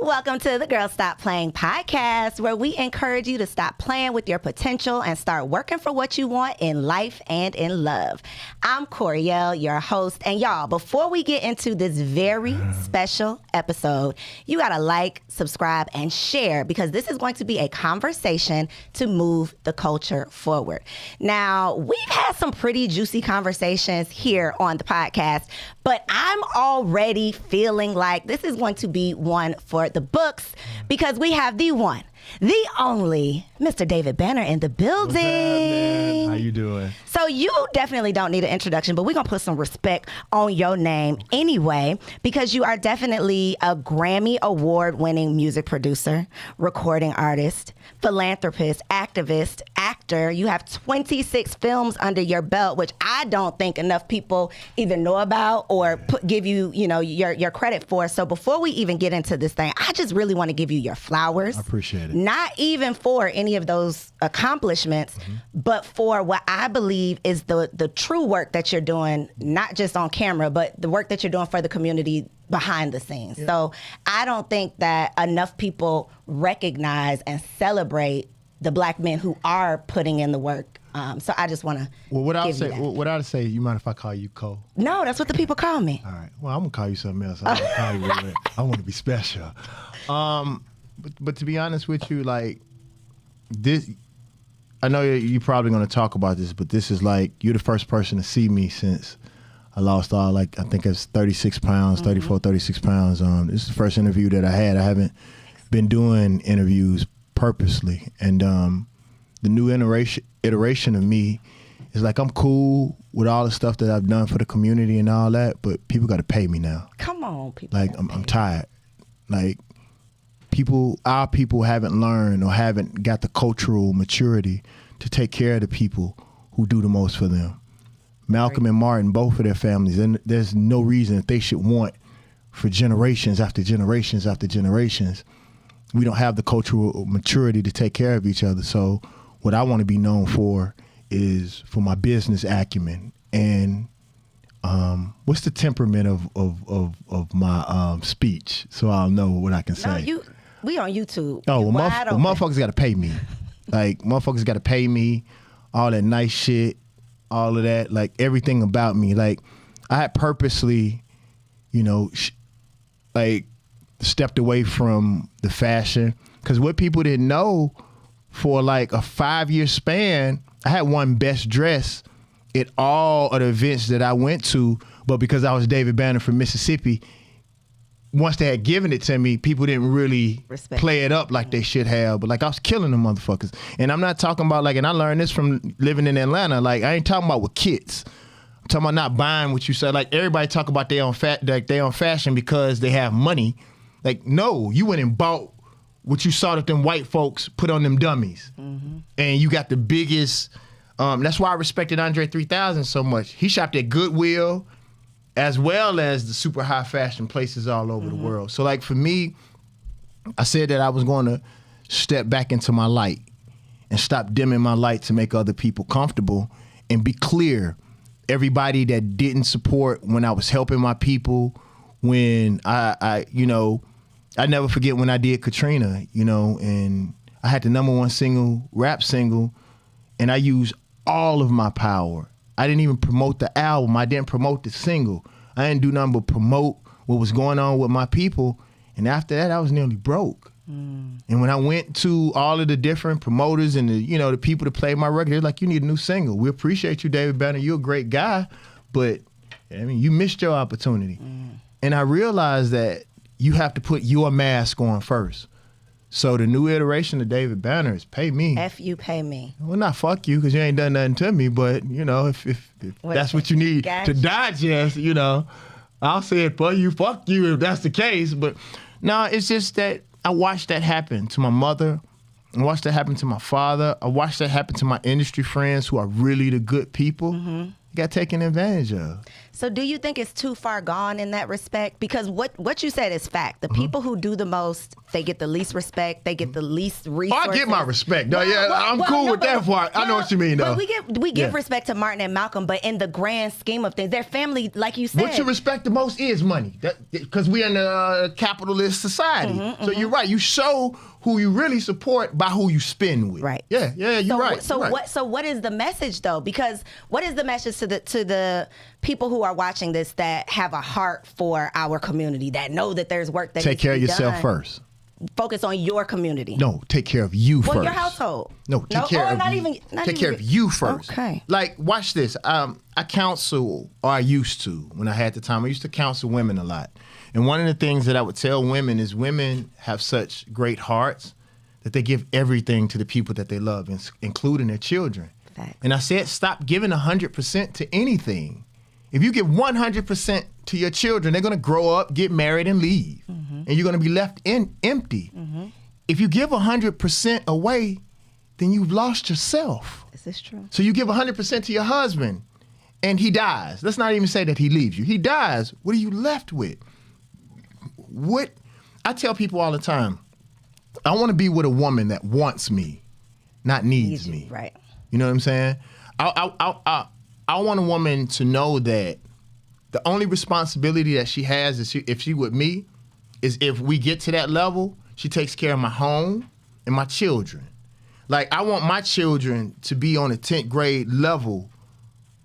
Welcome to the Girl Stop Playing podcast, where we encourage you to stop playing with your potential and start working for what you want in life and in love. I'm Koereyelle, your host. And y'all, before we get into this very special episode, you got to like, subscribe, and share, because this is going to be a conversation to move the culture forward. Now, we've had some pretty juicy conversations here on the podcast, but I'm already feeling like this is going to be one for the books, because we have the one, the only Mr. David Banner in the building. What's up, man? How you doing? So you definitely don't need an introduction, but we're going to put some respect on your name anyway, because you are definitely a Grammy Award-winning music producer, recording artist, philanthropist, activist, actor. You have 26 films under your belt, which I don't think enough people either know about or give you, your credit for. So before we even get into this thing, I just really want to give you your flowers. I appreciate it. Not even for any of those accomplishments, but for what I believe is the true work that you're doing, not just on camera, but the work that you're doing for the community behind the scenes. Yeah. So I don't think that enough people recognize and celebrate the Black men who are putting in the work. So I just want to what I'd say, you mind if I call you Cole? No, that's what the people call me. All right. Well, I'm going to call you something else. I want to be special. But to be honest with you, like, this, I know you're probably going to talk about this, but this is like, you're the first person to see me since I lost I think it's 36 pounds, 34, 36 pounds. This is the first interview that I had. I haven't been doing interviews purposely. And the new iteration of me is like, I'm cool with all the stuff that I've done for the community and all that, but people got to pay me now. Come on, people. Like, I'm tired. Like, our people haven't learned or haven't got the cultural maturity to take care of the people who do the most for them. Malcolm and Martin, both of their families, and there's no reason that they should want for generations after generations after generations. We don't have the cultural maturity to take care of each other. So what I want to be known for is for my business acumen and what's the temperament of my speech, so I'll know what I can say. We on YouTube. Oh, well, motherfuckers got to pay me. Like, motherfuckers got to pay me, all that nice shit, all of that, like, everything about me. Like, I had purposely, stepped away from the fashion, because what people didn't know, for like a 5-year span, I had won best dress at all of the events that I went to, but because I was David Banner from Mississippi, once they had given it to me, people didn't really play it up like they should have. But like, I was killing them motherfuckers. And I'm not talking about, like, and I learned this from living in Atlanta. Like, I ain't talking about with kids. I'm talking about not buying what you said. Like, everybody talk about they on fashion because they have money. Like, no, you went and bought what you saw that them white folks put on them dummies. Mm-hmm. And you got the biggest, that's why I respected Andre 3000 so much. He shopped at Goodwill, as well as the super high fashion places all over the world. So, like, for me, I said that I was going to step back into my light and stop dimming my light to make other people comfortable and be clear. Everybody that didn't support when I was helping my people, when I never forget when I did Katrina, and I had the #1 rap single, and I used all of my power. I didn't even promote the album. I didn't promote the single. I didn't do nothing but promote what was going on with my people. And after that, I was nearly broke. And when I went to all of the different promoters and the people that played my record, they're like, you need a new single. We appreciate you, David Banner. You're a great guy, but you missed your opportunity. And I realized that you have to put your mask on first. So the new iteration of David Banner is pay me. F you, pay me. Well, not fuck you, because you ain't done nothing to me, but, if that's what you need to digest, I'll say it for you, fuck you if that's the case. But no, it's just that I watched that happen to my mother. I watched that happen to my father. I watched that happen to my industry friends who are really the good people. got taken advantage of. So do you think it's too far gone in that respect? Because what you said is fact. The people who do the most, they get the least respect. They get the least resources. I get my respect. No, I'm cool with that part. I know what you mean, though. But we give respect to Martin and Malcolm, but in the grand scheme of things, their family, like you said. What you respect the most is money. Because we're in a capitalist society. So you're right. You show who you really support by who you spend with. Right. Yeah, you're right. So you're right. what is the message though? Because what is the message to the people who are watching this that have a heart for our community, that know that there's work that take care of yourself done? First. Focus on your community. No, take care of you first. Your household. No, take care of you. Take care of you first. Okay. Like, watch this. I counsel, or I used to, when I had the time, I used to counsel women a lot. And one of the things that I would tell women is women have such great hearts that they give everything to the people that they love, including their children. Fact. And I said, stop giving 100% to anything. If you give 100% to your children, they're going to grow up, get married, and leave. And you're going to be left empty. If you give 100% away, then you've lost yourself. Is this true? So you give 100% to your husband, and he dies. Let's not even say that he leaves you. He dies. What are you left with? What I tell people all the time, I want to be with a woman that wants me, not needs me. Right. You know what I'm saying? I want a woman to know that the only responsibility that she has is if she with me is if we get to that level, she takes care of my home and my children. Like, I want my children to be on a 10th grade level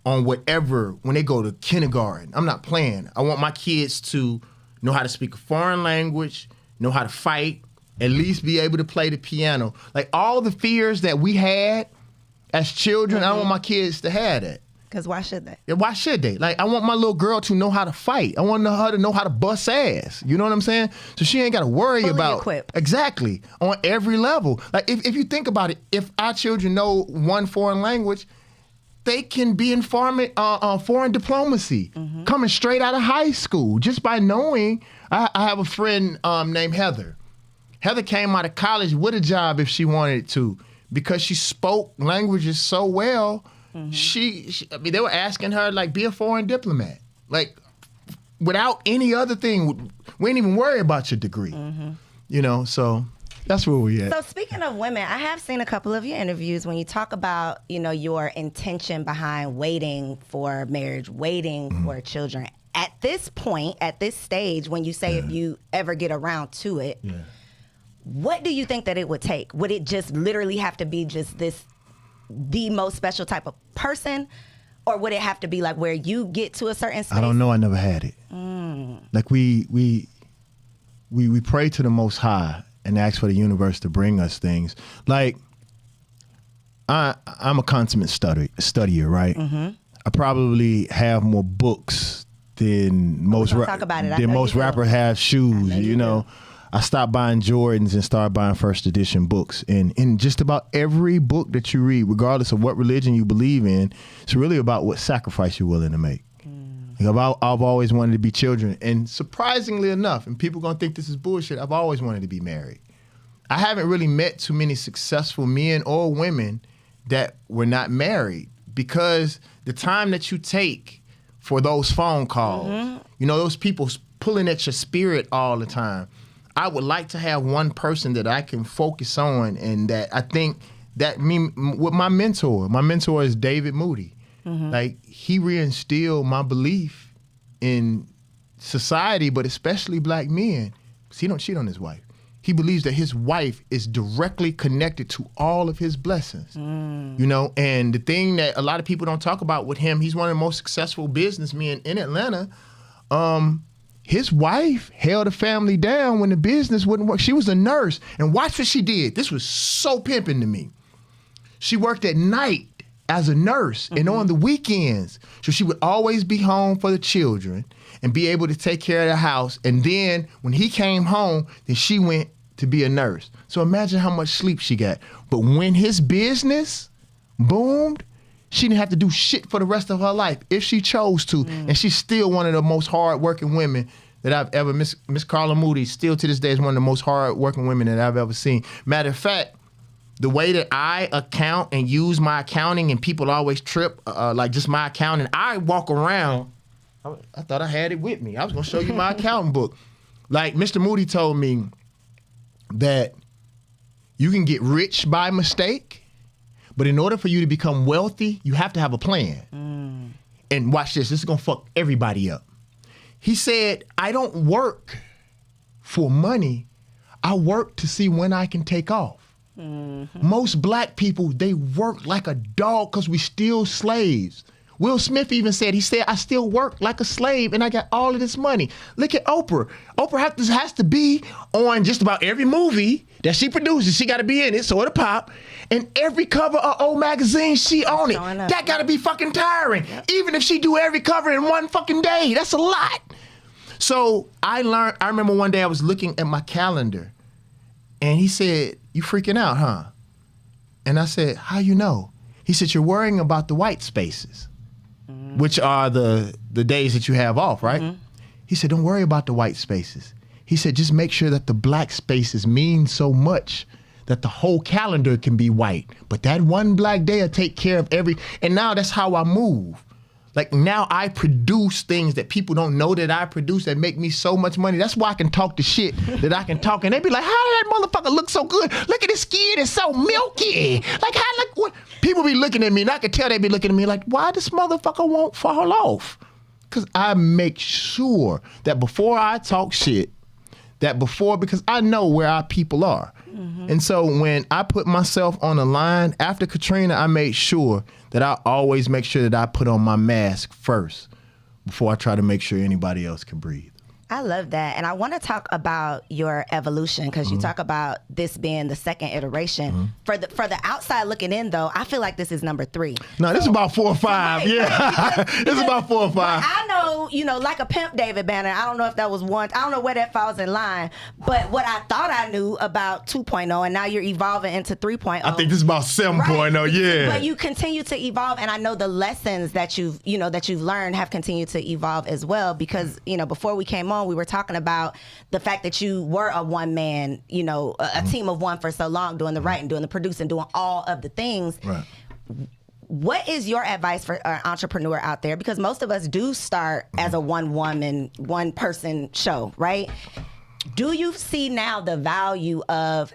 on whatever, when they go to kindergarten. I'm not playing. I want my kids to know how to speak a foreign language, know how to fight, at least be able to play the piano. Like, all the fears that we had as children, I don't want my kids to have that. Because why should they? Yeah, why should they? Like, I want my little girl to know how to fight. I want her to know how to bust ass. You know what I'm saying? So she ain't got to worry about. Equipped. Exactly. On every level. Like, if you think about it, if our children know one foreign language, they can be in foreign diplomacy, coming straight out of high school, just by knowing. I have a friend named Heather. Heather came out of college with a job if she wanted to, because she spoke languages so well. She I mean, they were asking her, like, be a foreign diplomat. Like, without any other thing, we ain't even worry about your degree. You know, so that's where we at. So speaking of women, I have seen a couple of your interviews when you talk about, you know, your intention behind waiting for marriage, waiting for children. At this point, at this stage, when you say if you ever get around to it, what do you think that it would take? Would it just literally have to be just the most special type of person? Or would it have to be like where you get to a certain space? I don't know. I never had it. Like, we pray to the Most High and ask for the universe to bring us things. Like, I'm a consummate studier, right? I probably have more books than most rappers have shoes. You know, I stopped buying Jordans and started buying first edition books. And in just about every book that you read, regardless of what religion you believe in, it's really about what sacrifice you're willing to make. Like, I've always wanted to be children. And surprisingly enough, and people going to think this is bullshit, I've always wanted to be married. I haven't really met too many successful men or women that were not married, because the time that you take for those phone calls, you know, those people pulling at your spirit all the time. I would like to have one person that I can focus on, and that I think that with my mentor is David Moody. Like, he reinstilled my belief in society, but especially black men. Because he don't cheat on his wife. He believes that his wife is directly connected to all of his blessings. You know, and the thing that a lot of people don't talk about with him, he's one of the most successful businessmen in Atlanta. His wife held the family down when the business wouldn't work. She was a nurse, and watch what she did. This was so pimping to me. She worked at night as a nurse and on the weekends. So she would always be home for the children and be able to take care of the house. And then when he came home, then she went to be a nurse. So imagine how much sleep she got. But when his business boomed, she didn't have to do shit for the rest of her life if she chose to. And she's still one of the most hardworking women that I've ever, Miss Carla Moody, still to this day is one of the most hardworking women that I've ever seen. Matter of fact, the way that I account and use my accounting, and people always trip, like just my accounting, I walk around, I thought I had it with me. I was gonna show you my accounting book. Like Mr. Moody told me that you can get rich by mistake, but in order for you to become wealthy, you have to have a plan. And watch this is gonna fuck everybody up. He said, I don't work for money, I work to see when I can take off. Most black people, they work like a dog because we still slaves. Will Smith even said, I still work like a slave and I got all of this money. Look at Oprah. Oprah has to be on just about every movie that she produces. She got to be in it, so it'll pop. And every cover of old magazine, she on it. That got to be fucking tiring. Yep. Even if she do every cover in one fucking day, that's a lot. So I remember one day I was looking at my calendar and he said, you freaking out, huh? And I said, how you know? He said, you're worrying about the white spaces, which are the days that you have off, right? He said, don't worry about the white spaces. He said, just make sure that the black spaces mean so much that the whole calendar can be white. But that one black day will take care of and now that's how I move. Like now I produce things that people don't know that I produce that make me so much money. That's why I can talk the shit that I can talk. And they be like, how did that motherfucker look so good? Look at his skin, it's so milky. Like how, like what? People be looking at me and I can tell they be looking at me like, why this motherfucker won't fall off? Because I make sure that before I talk shit, because I know where our people are. And so when I put myself on the line after Katrina, I made sure that I always make sure that I put on my mask first before I try to make sure anybody else can breathe. I love that. And I want to talk about your evolution because you talk about this being the second iteration. For the outside looking in, though, I feel like this is number 3. No, this is about 4 or 5. Yeah, this is about 4 or 5. I know, like a Pimp David banner, I don't know if that was one. I don't know where that falls in line. But what I thought I knew about 2.0, and now you're evolving into 3.0. I think this is about 7.0, right? Yeah. But you continue to evolve, and I know the lessons that you've learned have continued to evolve as well. Because before we came on, we were talking about the fact that you were a one man, a team of one for so long, doing the writing, doing the producing, doing all of the things. Right. What is your advice for an entrepreneur out there? Because most of us do start as a one woman, one person show, right? Do you see now the value of,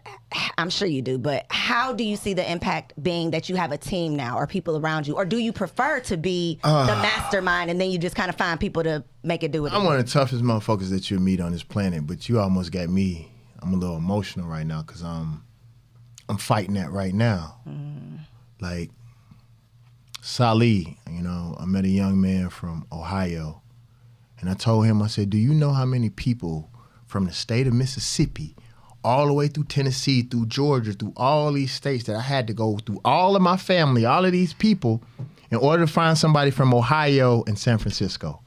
I'm sure you do, but how do you see the impact being that you have a team now or people around you? Or do you prefer to be the mastermind and then you just kind of find people to make it do it? I'm one of the toughest motherfuckers that you'll meet on this planet, but you almost got me. I'm a little emotional right now because I'm fighting that right now. Like Salih, I met a young man from Ohio and I told him, I said, do you know how many people from the state of Mississippi, all the way through Tennessee, through Georgia, through all these states that I had to go through all of my family, all of these people, in order to find somebody from Ohio and San Francisco.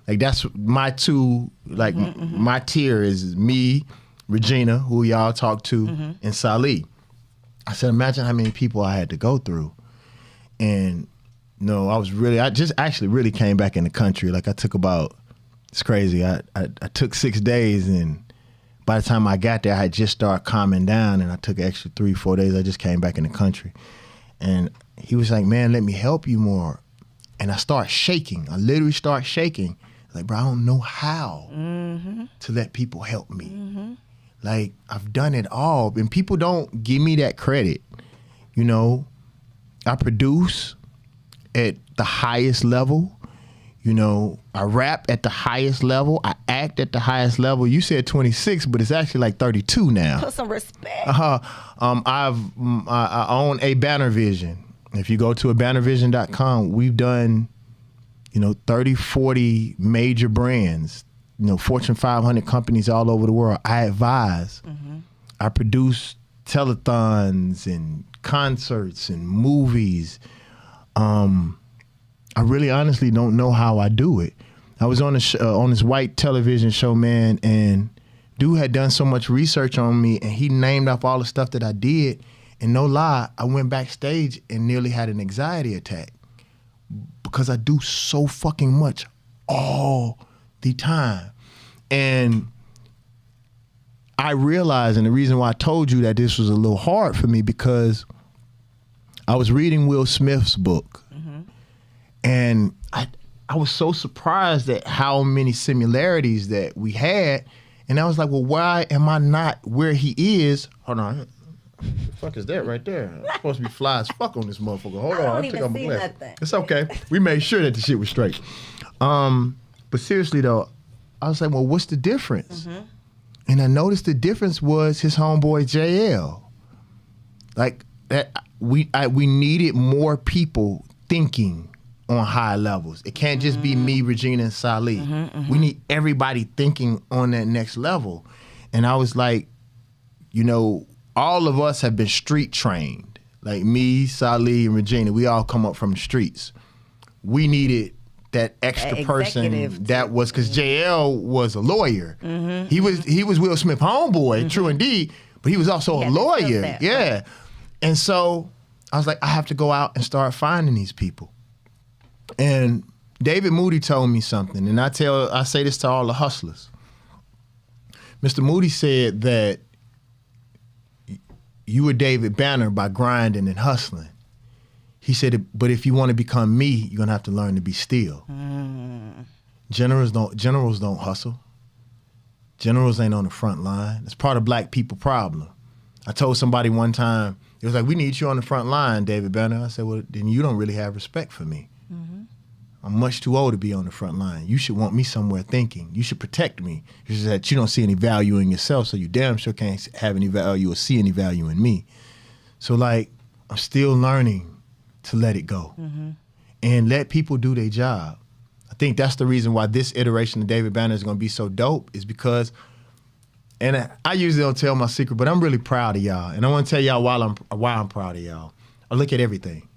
Like that's my two, like my tier is me, Regina, who y'all talk to, and Salih. I said, imagine how many people I had to go through. And I just actually really came back in the country. Like I took about, it's crazy. I took 6 days, and by the time I got there, I had just started calming down, and I took an extra 3-4 days. I just came back in the country. And he was like, man, let me help you more. And I start shaking. I literally start shaking. Like, bro, I don't know how to let people help me. Like, I've done it all, and people don't give me that credit. I produce at the highest level. I rap at the highest level. I act at the highest level. You said 26, but it's actually like 32 now. Put some respect. I own a Banner Vision. If you go to bannervision.com, we've done, 30, 40 major brands, Fortune 500 companies all over the world. I advise. I produce telethons and concerts and movies. I really honestly don't know how I do it. I was on on this white television show, man, and dude had done so much research on me, and he named off all the stuff that I did. And no lie, I went backstage and nearly had an anxiety attack because I do so fucking much all the time. And I realized, and the reason why I told you that this was a little hard for me, because I was reading Will Smith's book, and I was so surprised at how many similarities that we had. And I was like, well, why am I not where he is? Hold on. The fuck is that right there? I'm supposed to be fly as fuck on this motherfucker. Hold on. I don't even see nothing. It's okay. We made sure that the shit was straight. But seriously though, I was like, well, what's the difference? And I noticed the difference was his homeboy JL. Like that, we needed more people thinking on high levels. It can't just be me, Regina, and Salih. We need everybody thinking on that next level. And I was like, you know, all of us have been street trained. Like me, Salih, and Regina, we all come up from the streets. We needed that extra person that was, because JL was a lawyer. He was Will Smith homeboy, true indeed, but he was also a lawyer. Yeah. And so I was like, I have to go out and start finding these people. And David Moody told me something, and I say this to all the hustlers. Mr. Moody said that you were David Banner by grinding and hustling. He said, but if you want to become me, you're gonna have to learn to be still. Generals don't hustle. Generals ain't on the front line. It's part of black people problem. I told somebody one time, it was like, we need you on the front line, David Banner. I said, well, then you don't really have respect for me. I'm much too old to be on the front line. You should want me somewhere thinking. You should protect me. It's just that you don't see any value in yourself, so you damn sure can't have any value or see any value in me. So like, I'm still learning to let it go and let people do their job. I think that's the reason why this iteration of David Banner is gonna be so dope, is because, and I usually don't tell my secret, but I'm really proud of y'all. And I wanna tell y'all why I'm proud of y'all. I look at everything.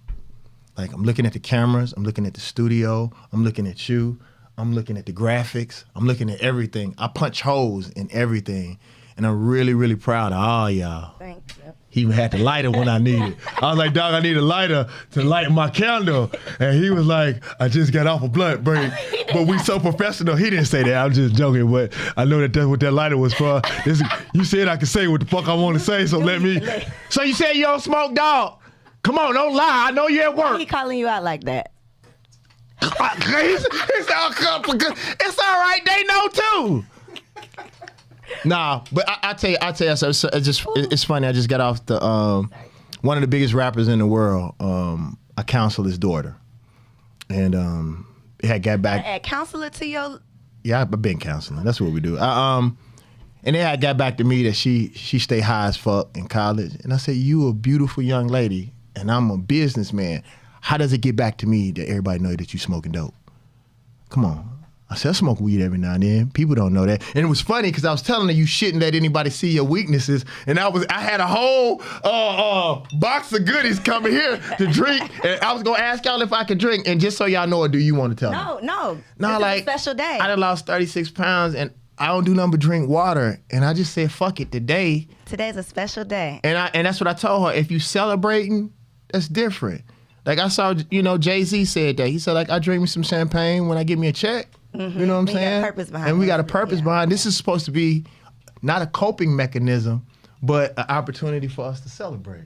Like, I'm looking at the cameras, I'm looking at the studio, I'm looking at you, I'm looking at the graphics, I'm looking at everything. I punch holes in everything, and I'm really, really proud of all y'all. Thank you. He even had the lighter when I needed. I was like, dog, I need a lighter to light my candle. And he was like, I just got off a blunt break. But we so professional. He didn't say that. I'm just joking, but I know that's what that lighter was for. You said I could say what the fuck I want to say, so let me. So you said you don't smoke, dog? Come on, don't lie. I know you're at work. Why he calling you out like that? It's all right. They know too. Nah, but I tell you, so it's funny. I just got off the one of the biggest rappers in the world. I counsel his daughter, and it had got back. Add counselor to your. Yeah, I've been counseling. That's what we do. And it had got back to me that she stay high as fuck in college, and I said, "You a beautiful young lady, and I'm a businessman. How does it get back to me that everybody know that you smoking dope? Come on." I said, I smoke weed every now and then. People don't know that. And it was funny because I was telling her you shouldn't let anybody see your weaknesses. And I had a whole box of goodies coming here to drink. And I was going to ask y'all if I could drink. And just so y'all know, or do you want to tell me? No. No, It's like, a special day. I done lost 36 pounds and I don't do nothing but drink water. And I just said, fuck it, today. Today's a special day. And that's what I told her. If you celebrating, that's different. Like I saw, Jay-Z said that. He said, like, I drink me some champagne when I get me a check. You know what I'm saying? Got a purpose behind and we it. got a purpose behind. This is supposed to be not a coping mechanism, but an opportunity for us to celebrate.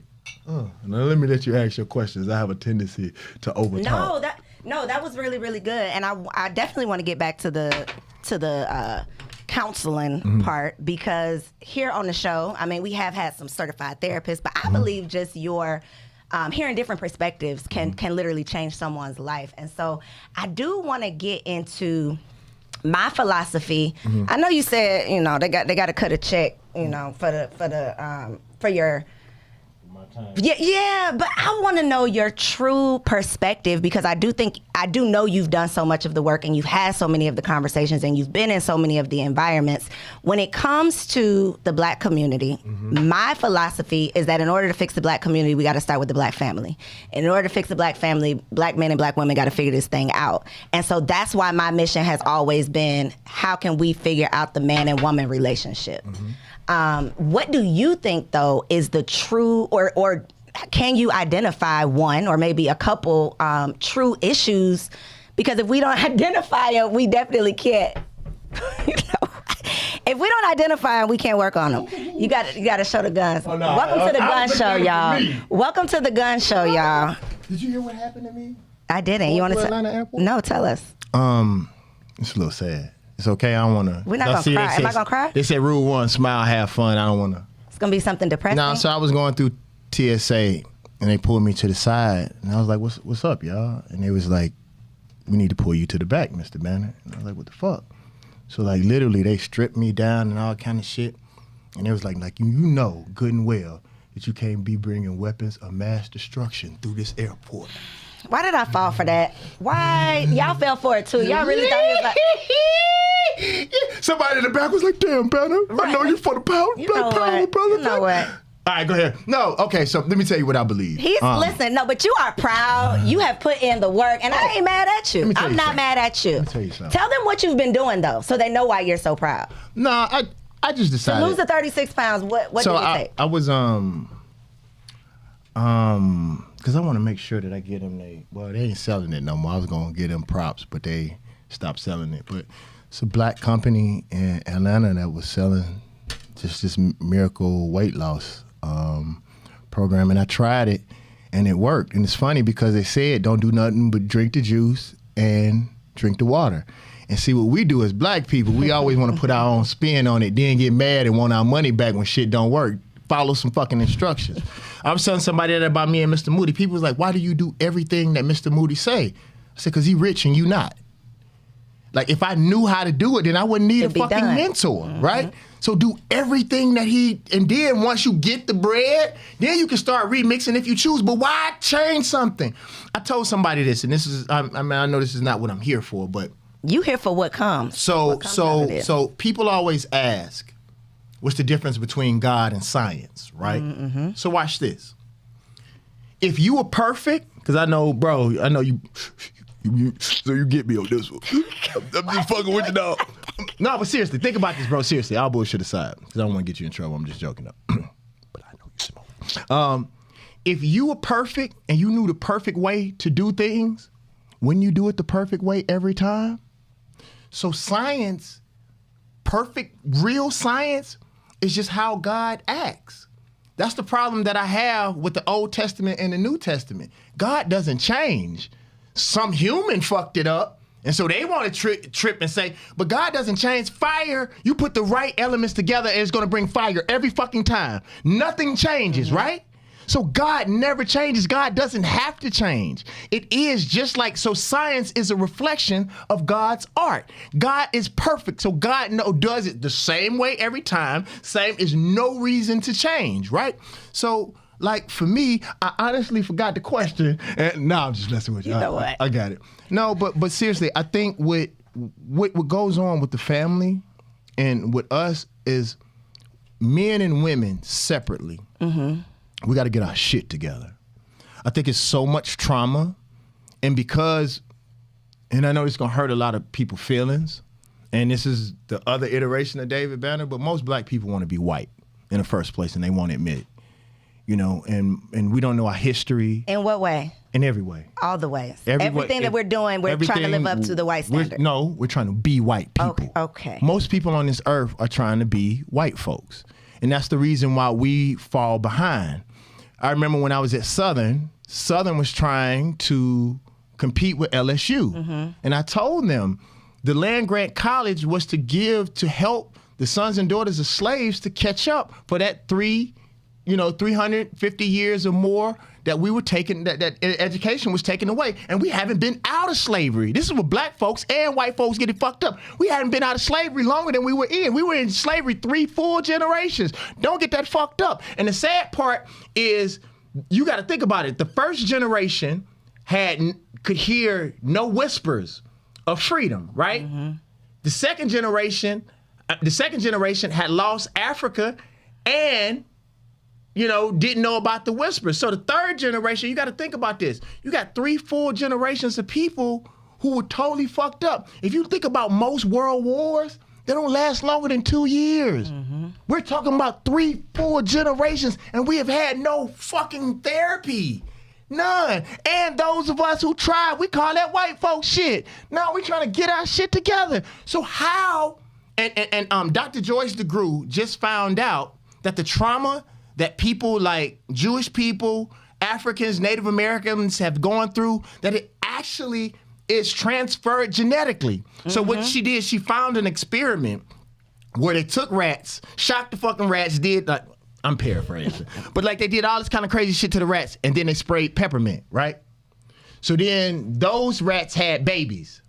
Now let me let you ask your questions. I have a tendency to overtalk. That was really, really good. And I definitely want to get back to the counseling part, because here on the show, I mean, we have had some certified therapists, but I believe just your hearing different perspectives can literally change someone's life. And so I do want to get into my philosophy. I know you said, they got to cut a check, for your time. Yeah, but I want to know your true perspective, because I do know you've done so much of the work and you've had so many of the conversations and you've been in so many of the environments. When it comes to the Black community, my philosophy is that in order to fix the Black community, we got to start with the Black family. And in order to fix the Black family, Black men and Black women got to figure this thing out. And so that's why my mission has always been, how can we figure out the man and woman relationship? What do you think, though, is the true, or can you identify one or maybe a couple true issues? Because if we don't identify them, we definitely can't, If we don't identify them, we can't work on them. You got to show the guns. Oh, no. Welcome to the gun show, y'all. Me. Welcome to the gun show, y'all. Did you hear what happened to me? I didn't. You want to Atlanta Airport? No, tell us. It's a little sad. It's okay. I don't want to. We're not going to cry. Am I going to cry? They said rule 1, smile, have fun. I don't want to. It's going to be something depressing? No, so I was going through TSA, and they pulled me to the side, and I was like, what's up, y'all? And they was like, we need to pull you to the back, Mr. Banner. And I was like, what the fuck? So, like, literally, they stripped me down and all kind of shit. And it was like you know good and well that you can't be bringing weapons of mass destruction through this airport. Why did I fall for that? Why? Y'all fell for it, too. Y'all really thought it was like... Somebody in the back was like, damn, Banner, I know you for the power, black power, brother. You know what? All right, go ahead. No, okay, so let me tell you what I believe. Listen, no, but you are proud. You have put in the work, and I ain't mad at you. I'm not mad at you. Let me tell you something. Tell them what you've been doing, though, so they know why you're so proud. No, I just decided. To lose the 36 pounds, what did it take? I was, because I want to make sure that I get them, they ain't selling it no more. I was going to get them props, but they stopped selling it. But it's a black company in Atlanta that was selling just this miracle weight loss program, and I tried it, and it worked. And it's funny because they said don't do nothing but drink the juice and drink the water. And see, what we do as black people, we always want to put our own spin on it, then get mad and want our money back when shit don't work. Follow some fucking instructions. I was telling somebody that about me and Mr. Moody. People was like, why do you do everything that Mr. Moody say? I said, because he rich and you not. Like, if I knew how to do it, then I wouldn't need a fucking mentor, right? So do everything that and then once you get the bread, then you can start remixing if you choose. But why change something? I told somebody this, and this is, I know this is not what I'm here for, but. You here for what comes. So people always ask, what's the difference between God and science, right? Mm-hmm. So watch this. If you were perfect, because I know you so you get me on this one. I'm just fucking with you, dog. No, but seriously, think about this, bro. Seriously, all bullshit aside, because I don't want to get you in trouble. I'm just joking up. But I know you smoke. If you were perfect and you knew the perfect way to do things, wouldn't you do it the perfect way every time? So science, perfect, real science, is just how God acts. That's the problem that I have with the Old Testament and the New Testament. God doesn't change. Some human fucked it up, and so they want to trip and say, but God doesn't change. Fire, you put the right elements together and it's going to bring fire every fucking time. Nothing changes, right? So God never changes. God doesn't have to change. It is just like, so science is a reflection of God's art. God is perfect. So God does it the same way every time. Same, is no reason to change, right? So like for me, I honestly forgot the question. And no, I'm just messing with you. You know what? I got it. No, but seriously, I think what goes on with the family and with us is men and women separately. Mm-hmm. We got to get our shit together. I think it's so much trauma. And I know it's going to hurt a lot of people's feelings, and this is the other iteration of David Banner, but most black people want to be white in the first place, and they won't admit it. You know, and we don't know our history. In what way? In every way. All the ways. Everything that we're doing, we're trying to live up to the white standard. We're trying to be white people. Okay. Most people on this earth are trying to be white folks. And that's the reason why we fall behind. I remember when I was at Southern was trying to compete with LSU. Mm-hmm. And I told them the land-grant college was to help the sons and daughters of slaves to catch up for that 350 years or more that we were taking, that education was taken away. And we haven't been out of slavery. This is where black folks and white folks getting fucked up. We hadn't been out of slavery longer than we were in. We were in slavery 3 full generations. Don't get that fucked up. And the sad part is, you got to think about it. The first generation could hear no whispers of freedom, right? Mm-hmm. The second generation had lost Africa and didn't know about the whispers. So the third generation, you got to think about this. You got 3 full generations of people who were totally fucked up. If you think about most world wars, they don't last longer than 2 years. Mm-hmm. We're talking about 3 full generations, and we have had no fucking therapy. None. And those of us who tried, we call that white folk shit. No, we're trying to get our shit together. So how And Dr. Joyce DeGruy just found out that the trauma that people like Jewish people, Africans, Native Americans have gone through, that it actually is transferred genetically. So what she did, she found an experiment where they took rats, shocked the fucking rats, I'm paraphrasing, but like they did all this kind of crazy shit to the rats, and then they sprayed peppermint, right? So then those rats had babies.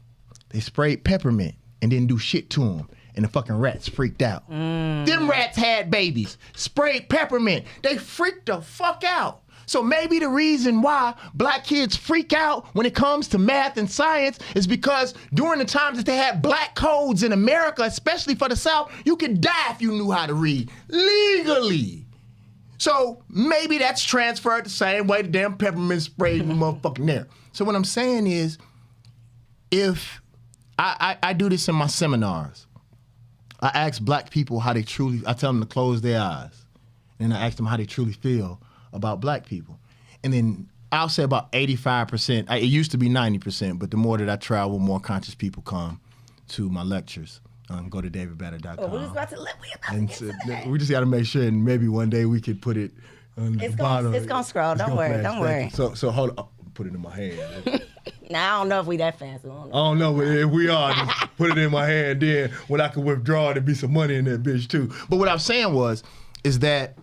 They sprayed peppermint and didn't do shit to them. And the fucking rats freaked out. Them rats had babies, sprayed peppermint. They freaked the fuck out. So maybe the reason why black kids freak out when it comes to math and science is because during the times that they had black codes in America, especially for the South, you could die if you knew how to read legally. So maybe that's transferred the same way the damn peppermint sprayed the motherfucking there. So what I'm saying is, if I do this in my seminars, I ask black people how they truly, I tell them to close their eyes. And I ask them how they truly feel about black people. And then I'll say about 85%, it used to be 90%, but the more that I travel, more conscious people come to my lectures. Go to davidbatter.com. Oh, we was about to we just got to make sure, and maybe one day we could put it on the bottom. It's going to scroll. Don't worry. So hold on. Put it in my hand. Now, I don't know if we that fancy. I don't know, but if we are, just put it in my hand. Then when I can withdraw, there'd be some money in that bitch too. But what I was saying is that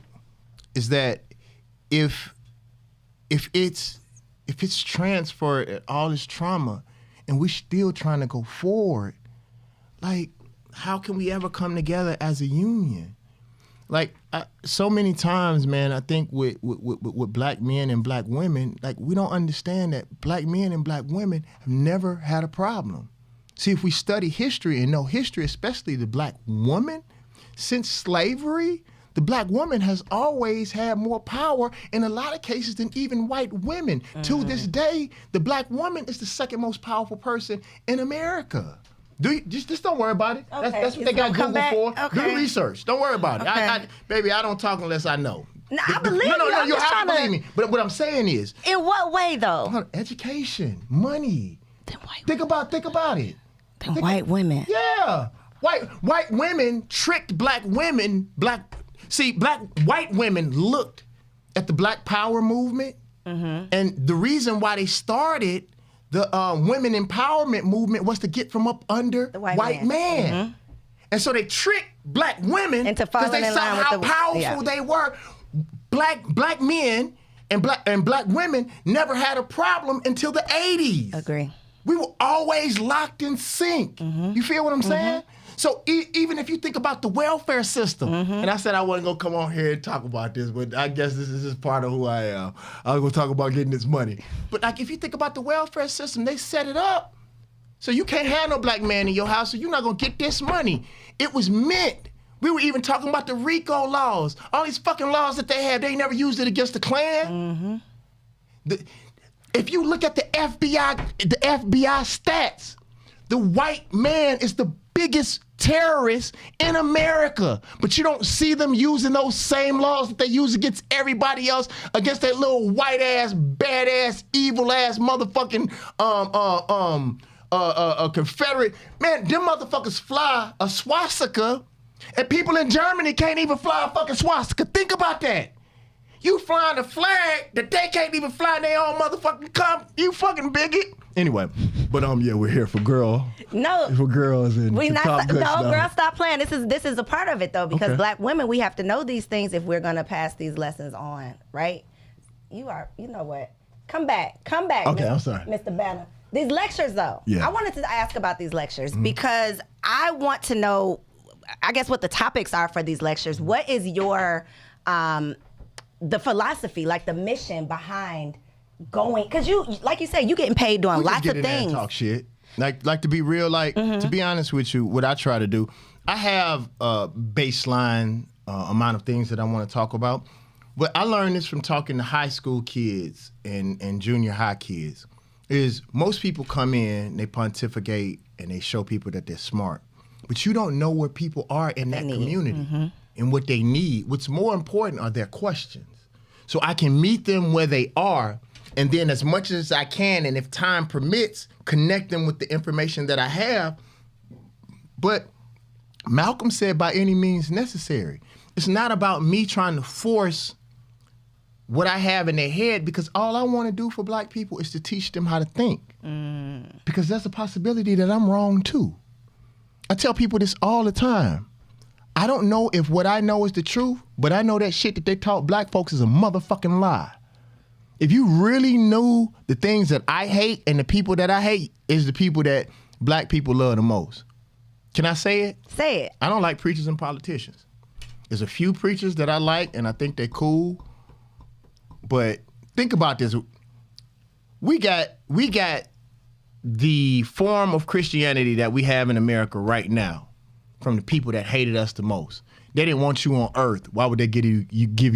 if it's transferred, all this trauma, and we're still trying to go forward, like, how can we ever come together as a union? Like, so many times, man, I think with black men and black women, like, we don't understand that black men and black women have never had a problem. See, if we study history and know history, especially the black woman, since slavery, the black woman has always had more power in a lot of cases than even white women. To this day, the black woman is the second most powerful person in America. Just don't worry about it. Okay. That's what they got Google for. Okay. Do research. Don't worry about it. Okay. Baby, I don't talk unless I know. No, I believe you. No, I'm you just have to trying believe me. But what I'm saying is, in what way, though? Education, money. Think about it. White women. Yeah. White women tricked black women. White women looked at the Black Power movement, and the reason why they started the women empowerment movement was to get from up under the white man. And so they tricked black women because they saw how powerful they were. Black men and black women never had a problem until the 80s. Agree. We were always locked in sync. You feel what I'm saying? So even if you think about the welfare system, and I said I wasn't gonna come on here and talk about this, but I guess this is just part of who I am. I was gonna talk about getting this money. But like, if you think about the welfare system, they set it up so you can't have no black man in your house, so you're not gonna get this money. It was meant. We were even talking about the RICO laws. All these fucking laws that they have, they never used it against the Klan. If you look at the FBI stats, the white man is the biggest terrorist in America, but you don't see them using those same laws that they use against everybody else, against that little white ass, badass, evil ass motherfucking Confederate. Man, them motherfuckers fly a swastika, and people in Germany can't even fly a fucking swastika. Think about that. You flying a flag that they can't even fly in their own motherfucking country. You fucking bigot. Anyway, but yeah, we're here for girls and top good stuff. Girl, stop playing. This is a part of it though, because black women, we have to know these things if we're gonna pass these lessons on, right? You know what? Come back. Okay, I'm sorry, Mr. Banner. These lectures though, yeah. I wanted to ask about these lectures because I want to know, I guess, what the topics are for these lectures. What is your the philosophy, like the mission behind going? Because you, like you said, you getting paid doing lots of things. Talk shit. Like to be real, to be honest with you, what I try to do, I have a baseline amount of things that I want to talk about. But I learned this from talking to high school kids and junior high kids, is most people come in, they pontificate, and they show people that they're smart. But you don't know where people are in that community and what they need. What's more important are their questions. So I can meet them where they are, and then as much as I can, and if time permits, connect them with the information that I have. But Malcolm said by any means necessary. It's not about me trying to force what I have in their head, because all I want to do for black people is to teach them how to think. Because there's a possibility that I'm wrong too. I tell people this all the time. I don't know if what I know is the truth, but I know that shit that they taught black folks is a motherfucking lie. If you really knew the things that I hate and the people that I hate is the people that black people love the most. Can I say it? Say it. I don't like preachers and politicians. There's a few preachers that I like and I think they're cool. But think about this. We got the form of Christianity that we have in America right now from the people that hated us the most. They didn't want you on earth. Why would they give you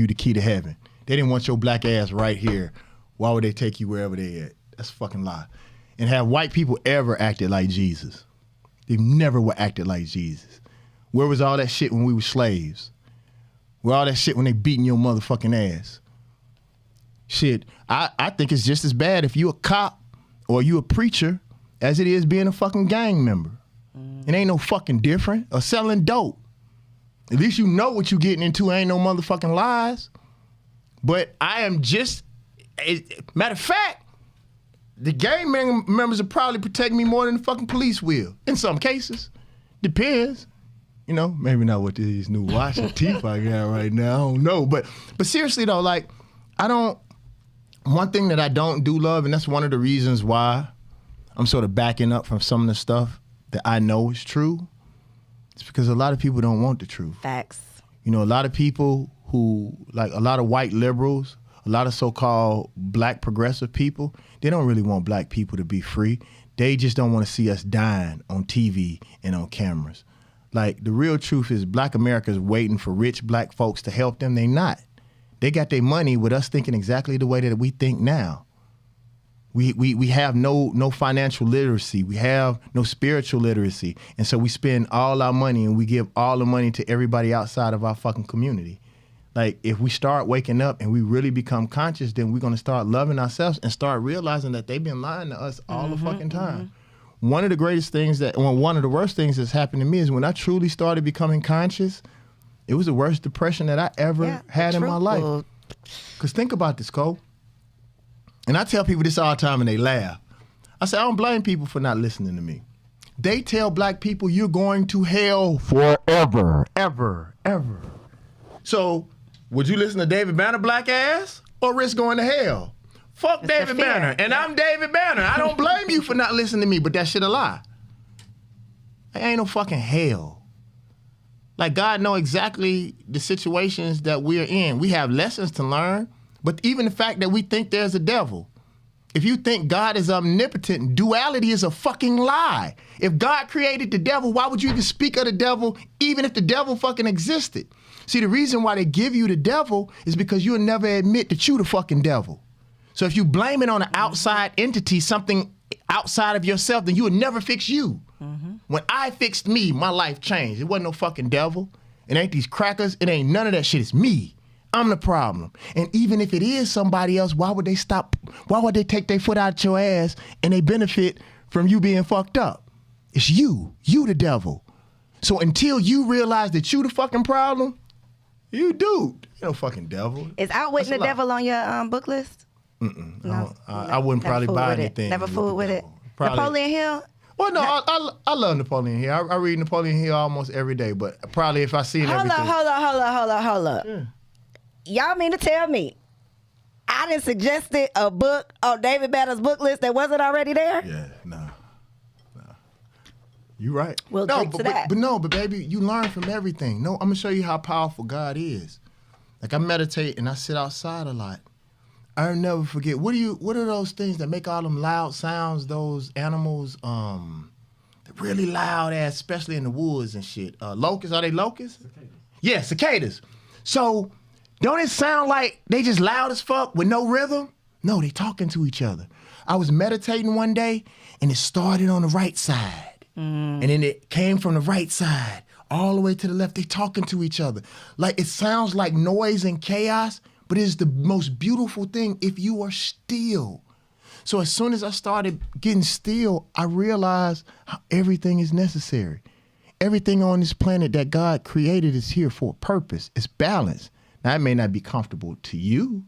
the key to heaven? They didn't want your black ass right here. Why would they take you wherever they at? That's a fucking lie. And have white people ever acted like Jesus? They've never were acted like Jesus. Where was all that shit when we were slaves? Where all that shit when they beating your motherfucking ass? Shit, I think it's just as bad if you a cop or you a preacher as it is being a fucking gang member. It ain't no fucking different. Or selling dope. At least you know what you getting into. Ain't no motherfucking lies. But I am just, matter of fact, the gang members will probably protect me more than the fucking police will. In some cases. Depends. You know, maybe not with these new watches teeth I got right now. I don't know. But seriously though, like, one thing that I don't do love, and that's one of the reasons why I'm sort of backing up from some of the stuff that I know is true, it's because a lot of people don't want the truth. Facts. You know, a lot of people who, like a lot of white liberals, a lot of so-called black progressive people, they don't really want black people to be free. They just don't want to see us dying on TV and on cameras. Like, the real truth is black America is waiting for rich black folks to help them. They not. They got their money with us thinking exactly the way that we think now. We have no financial literacy. We have no spiritual literacy. And so we spend all our money and we give all the money to everybody outside of our fucking community. Like, if we start waking up and we really become conscious, then we're going to start loving ourselves and start realizing that they've been lying to us all the fucking time. One of the greatest things one of the worst things that's happened to me is when I truly started becoming conscious, it was the worst depression that I ever had in my life. Because think about this, Cole. And I tell people this all the time and they laugh. I say, I don't blame people for not listening to me. They tell black people you're going to hell forever, ever, ever. So would you listen to David Banner, black ass, or risk going to hell? Fuck it's David Banner. And I'm David Banner. I don't blame you for not listening to me, but that shit a lie. There ain't no fucking hell. Like, God know exactly the situations that we're in. We have lessons to learn, but even the fact that we think there's a devil. If you think God is omnipotent, duality is a fucking lie. If God created the devil, why would you even speak of the devil, even if the devil fucking existed? See, the reason why they give you the devil is because you'll never admit that you the fucking devil. So if you blame it on an outside entity, something outside of yourself, then you would never fix you. When I fixed me, my life changed. It wasn't no fucking devil. It ain't these crackers. It ain't none of that shit. It's me. I'm the problem. And even if it is somebody else, why would they stop? Why would they take their foot out your ass and they benefit from you being fucked up? It's you. You the devil. So until you realize that you the fucking problem, you dude. You no fucking devil. Is Outwitting the Devil on your book list? No, I wouldn't probably buy anything. Never fooled with it. Probably. Napoleon Hill? Well, no, I love Napoleon Hill. I read Napoleon Hill almost every day, but probably if I see it everything. Hold up. Yeah. Y'all mean to tell me I done suggested a book on David Banner's book list that wasn't already there? Yeah, no. You right. We'll drink to that. But baby, you learn from everything. No, I'm going to show you how powerful God is. Like, I meditate and I sit outside a lot. I'll never forget. What are those things that make all them loud sounds, those animals, they're really loud ass, especially in the woods and shit. Locusts, are they locusts? Cicadas. Yeah, cicadas. So, don't it sound like they just loud as fuck with no rhythm? No, they talking to each other. I was meditating one day and it started on the right side. And then it came from the right side all the way to the left. They talking to each other. Like, it sounds like noise and chaos, but it's the most beautiful thing if you are still. So as soon as I started getting still, I realized how everything is necessary. everything on this planet that God created is here for a purpose. It's balance. Now, it may not be comfortable to you,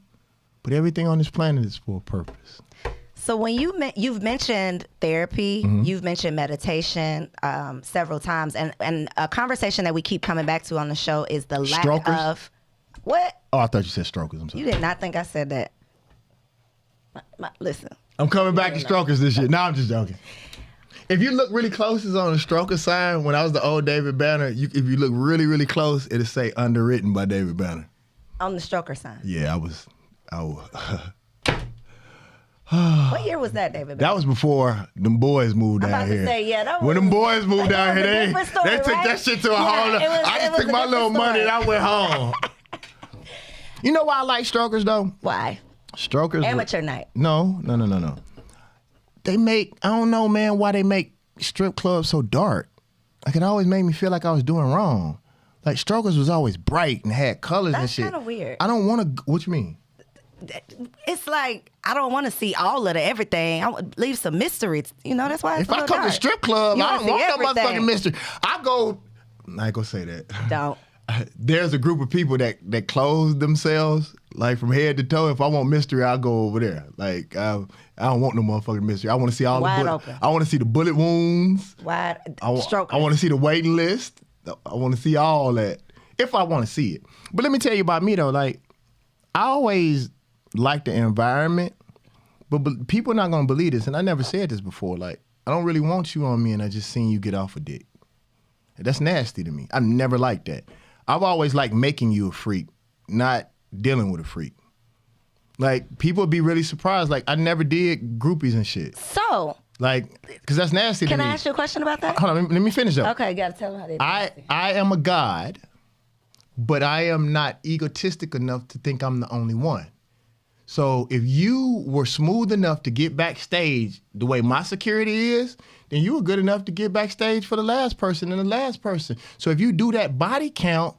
but everything on this planet is for a purpose. So when you've mentioned therapy, you've mentioned meditation several times, and a conversation that we keep coming back to on the show is the lack of what? Oh, I thought you said strokers. I'm sorry. You did not think I said that. Listen. I'm coming back to strokers this year. No, I'm just joking. If you look really close, it's on the stroker sign. When I was the old David Banner, if you look really, really close, it'll say underwritten by David Banner. On the stroker sign. Yeah, I was. What year was that, David? That was before them boys moved down here. I'm about to say, yeah, that was. When them boys moved down here, they took right? that shit to a whole nother. I just took my little money and I went home. You know why I like strokers, though? Why? Strokers. Amateur night. No. They make, I don't know, man, why they make strip clubs so dark. Like, it always made me feel like I was doing wrong. Like, strokers was always bright and had colors and shit. That's kind of weird. I don't want to, what you mean? It's like, I don't want to see all of the everything. I would leave some mystery. You know, that's why it's If I come to strip club, I don't want no motherfucking mystery. I ain't gonna say that. Don't. There's a group of people that close themselves, like from head to toe. If I want mystery, I'll go over there. Like, I don't want no motherfucking mystery. I want to see all Wide the open. I want to see the bullet wounds. Strokers. I want to see the waiting list. I want to see all that, if I want to see it. But let me tell you about me, though. Like, I always like the environment, but people are not going to believe this, and I never said this before. Like, I don't really want you on me, and I just seen you get off a dick. That's nasty to me. I never liked that. I've always liked making you a freak, not dealing with a freak. Like, people would be really surprised. Like, I never did groupies and shit. So. Like, because that's nasty to me. Can I ask you a question about that? Hold on, let me finish up. Okay, you got to tell them how they I am a god, but I am not egotistic enough to think I'm the only one. So if you were smooth enough to get backstage the way my security is, then you were good enough to get backstage for the last person and the last person. So if you do that body count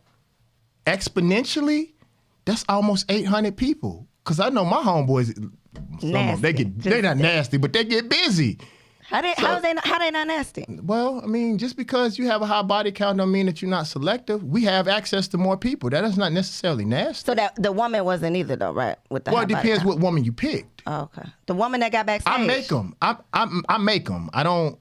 exponentially, that's almost 800 people. Because I know my homeboys, some of them, they're not nasty, but they get busy. How they not nasty? Well, I mean, just because you have a high body count don't mean that you're not selective. We have access to more people. That is not necessarily nasty. So that the woman wasn't either, though, right? With the it depends what woman you picked. Oh, okay. The woman that got backstage. I make them. I make them. I don't.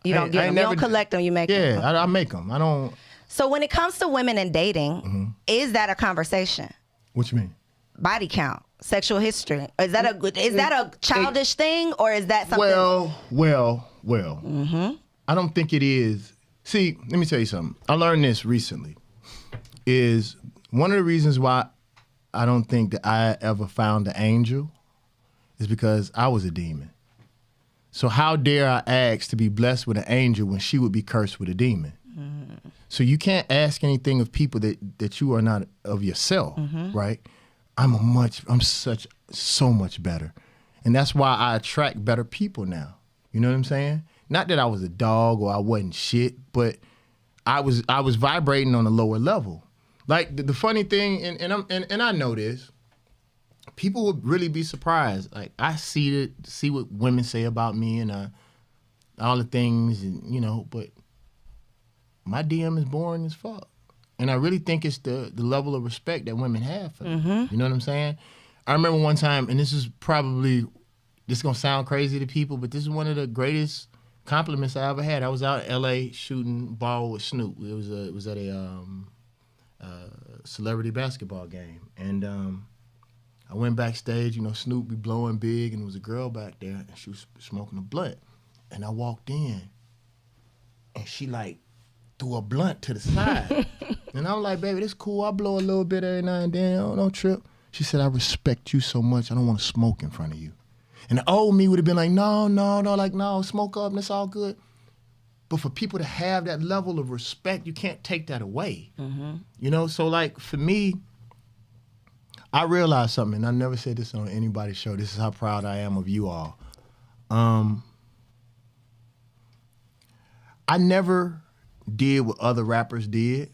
You don't get them. You don't collect them. You make them. Yeah, I make them. I don't. So when it comes to women and dating, is that a conversation? What you mean? Body count, sexual history. Is that a childish thing, or is that something? Well. I don't think it is. See, let me tell you something. I learned this recently. Is one of the reasons why I don't think that I ever found the angel is because I was a demon. So how dare I ask to be blessed with an angel when she would be cursed with a demon? So you can't ask anything of people that you are not of yourself, right? I'm so much better. And that's why I attract better people now. You know what I'm saying? Not that I was a dog or I wasn't shit, but I was vibrating on a lower level. Like the funny thing, and I know this, people would really be surprised. Like I see what women say about me and all the things, and but my DM is boring as fuck. And I really think it's the level of respect that women have for me. You know what I'm saying? I remember one time, and this is going to sound crazy to people, but this is one of the greatest compliments I ever had. I was out in L.A. shooting ball with Snoop. It was at a celebrity basketball game. And I went backstage, Snoop be blowing big, and there was a girl back there, and she was smoking a blunt. And I walked in, and she threw a blunt to the side. And I'm like, baby, this cool. I blow a little bit every now and then. Don't trip. She said, I respect you so much. I don't want to smoke in front of you. And the old me would have been like, no, smoke up and it's all good. But for people to have that level of respect, you can't take that away. So for me, I realized something, and I never said this on anybody's show. This is how proud I am of you all. I never did what other rappers did,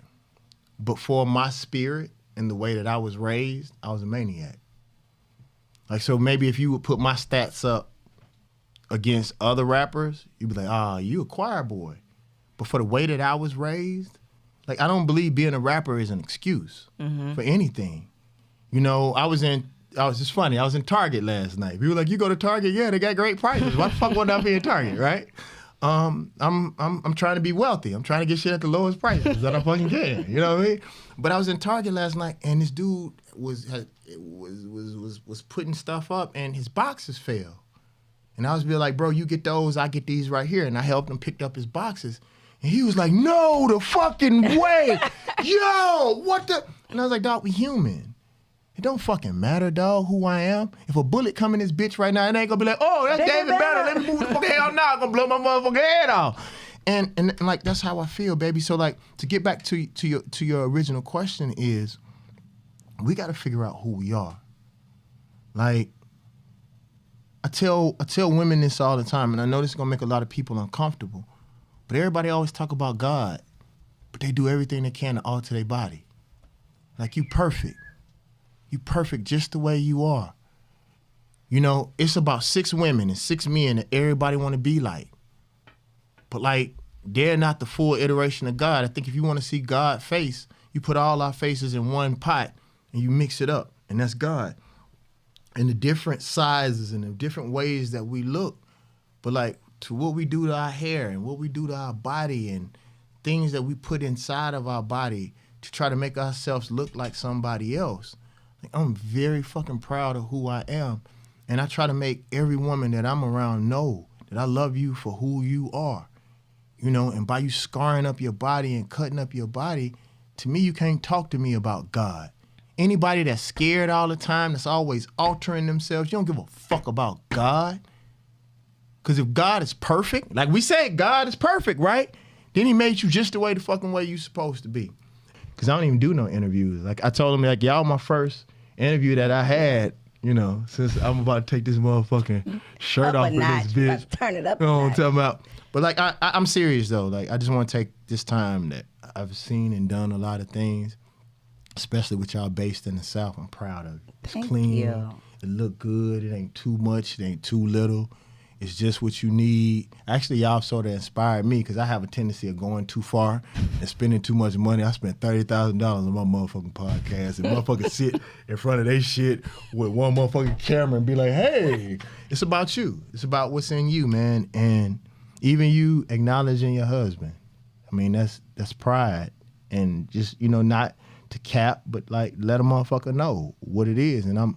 but for my spirit and the way that I was raised, I was a maniac. So maybe if you would put my stats up against other rappers, you'd be like, you a choir boy. But for the way that I was raised, like, I don't believe being a rapper is an excuse for anything. You know, it's funny. I was in Target last night. People were like, you go to Target? Yeah, they got great prices. Why the fuck wouldn't I be in Target, right? I'm trying to be wealthy. I'm trying to get shit at the lowest prices that I fucking can. You know what I mean? But I was in Target last night, and this dude was putting stuff up, and his boxes fell. And I was be like, bro, you get those, I get these right here. And I helped him pick up his boxes. And he was like, no, the fucking way. Yo, what the? And I was like, dog, we human. It don't fucking matter, dog, who I am. If a bullet come in this bitch right now, it ain't gonna be like, oh, that's David Banner. Let me move the fucking hell now. I'm gonna blow my motherfucking head off. And like, that's how I feel, baby. So like, to get back to your original question is, we gotta figure out who we are. Like, I tell women this all the time, and I know this is gonna make a lot of people uncomfortable, but everybody always talk about God, but they do everything they can to alter their body. Like, you perfect. You perfect just the way you are. You know, it's about 6 women and 6 men that everybody want to be like. But like, they're not the full iteration of God. I think if you want to see God's face, you put all our faces in one pot and you mix it up, and that's God. And the different sizes and the different ways that we look, but like, to what we do to our hair and what we do to our body and things that we put inside of our body to try to make ourselves look like somebody else. Like, I'm very fucking proud of who I am. And I try to make every woman that I'm around know that I love you for who you are. You know, and by you scarring up your body and cutting up your body, to me, you can't talk to me about God. Anybody that's scared all the time, that's always altering themselves, you don't give a fuck about God. Because if God is perfect, like we said, God is perfect, right? Then he made you just the way the fucking way you supposed to be. Because I don't even do no interviews. Like, I told him, like, y'all my first interview that I had, you know, since I'm about to take this motherfucking shirt off of this bitch. Turn it up. You know what I'm talking about? But like, I'm serious though. Like, I just want to take this time that I've seen and done a lot of things, especially with y'all based in the South. I'm proud of it. It's clean. You. It look good. It ain't too much. It ain't too little. It's just what you need. Actually, y'all sort of inspired me because I have a tendency of going too far and spending too much money. I spent $30,000 on my motherfucking podcast, and motherfuckers sit in front of their shit with one motherfucking camera and be like, hey, it's about you. It's about what's in you, man. And even you acknowledging your husband. I mean, that's pride. And just, you know, not to cap, but like, let a motherfucker know what it is. And I'm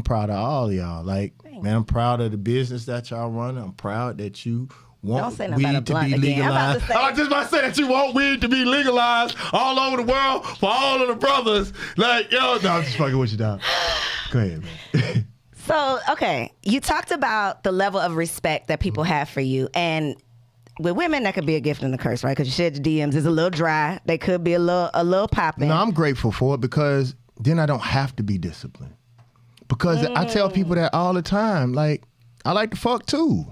proud of all of y'all. Like, man, I'm proud of the business that y'all run. I'm proud that you want weed to be legalized. I was just about to say that you want weed to be legalized all over the world for all of the brothers. Like, yo, no, I'm just fucking with you, dog. Go ahead, man. So, okay, you talked about the level of respect that people have for you. And with women, that could be a gift and a curse, right? Because you said the DMs is a little dry. They could be a little popping. No, I'm grateful for it because then I don't have to be disciplined. Because I tell people that all the time. Like, I like to fuck too.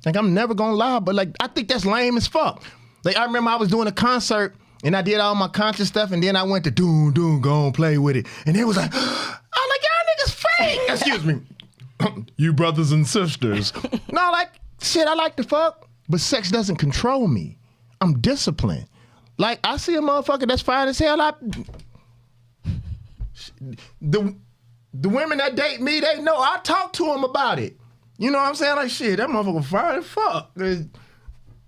Like, I'm never gonna lie, but like, I think that's lame as fuck. Like, I remember I was doing a concert and I did all my conscious stuff, and then I went to go and play with it. And it was like, I'm like, y'all niggas fake. Excuse me. You brothers and sisters. No, like, shit, I like to fuck, but sex doesn't control me. I'm disciplined. Like, I see a motherfucker that's fine as hell. The women that date me, they know I talk to them about it. You know what I'm saying? Like, shit, that motherfucker fine as fuck. You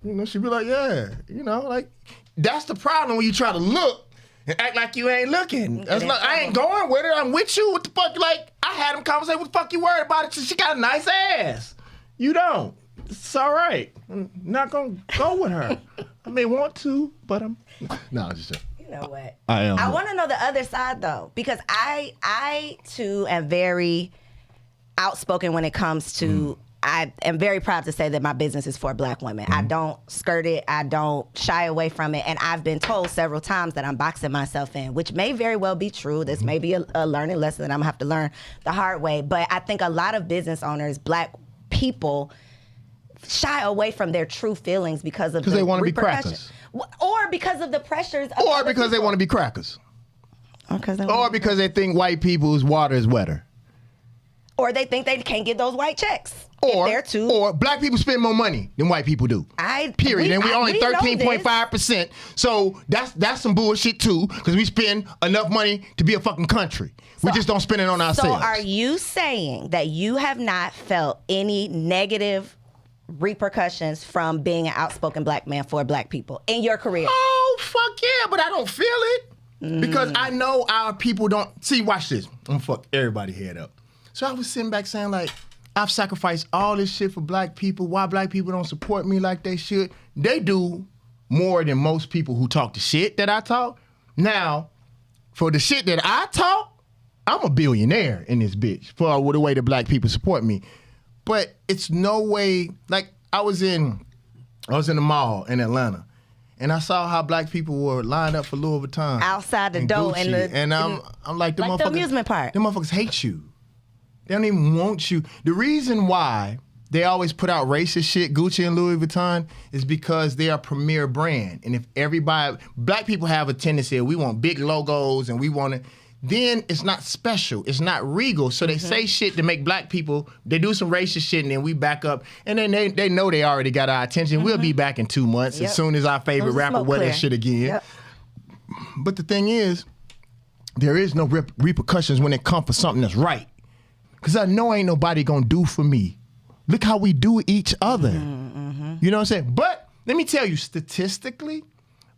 know, she be like, yeah. You know, like, that's the problem when you try to look and act like you ain't looking. That's like, I ain't going with her. I'm with you. What the fuck? Like, I had them conversation. What the fuck you worried about it? She got a nice ass. You don't. It's all right. I'm not going to go with her. I may want to, but I'm... No, just joking. You know what? I want to know the other side though, because I too am very outspoken when it comes to. I am very proud to say that my business is for Black women. I don't skirt it. I don't shy away from it. And I've been told several times that I'm boxing myself in, which may very well be true. This may be a learning lesson that I'm gonna have to learn the hard way. But I think a lot of business owners, Black people, shy away from their true feelings because they want to be crackers. Or because of the pressures of or because they want to be crackers. Or because they think white people's water is wetter. Or they think they can't get those white checks. Or black people spend more money than white people do. Period. And we only 13.5%. So that's some bullshit too, because we spend enough money to be a fucking country. We just don't spend it on ourselves. So are you saying that you have not felt any negative repercussions from being an outspoken black man for black people in your career? Oh, fuck yeah, but I don't feel it. Because I know our people don't... See, watch this. I'm gonna fuck everybody head up. So I was sitting back saying, like, I've sacrificed all this shit for black people. Why black people don't support me like they should? They do more than most people who talk the shit that I talk. Now, for the shit that I talk, I'm a billionaire in this bitch for the way that black people support me. But it's no way, like I was in the mall in Atlanta and I saw how black people were lined up for Louis Vuitton. Outside the door and I'm like, the amusement park. Them motherfuckers hate you. They don't even want you. The reason why they always put out racist shit, Gucci and Louis Vuitton, is because they are a premier brand. And if black people have a tendency, we want big logos and we want it, then it's not special. It's not regal. So they say shit to make black people, they do some racist shit and then we back up. And then they know they already got our attention. We'll be back in 2 months as soon as our favorite rapper wear that shit again. Yep. But the thing is, there is no repercussions when it comes for something that's right. Because I know ain't nobody gonna do for me. Look how we do each other. You know what I'm saying? But let me tell you, statistically,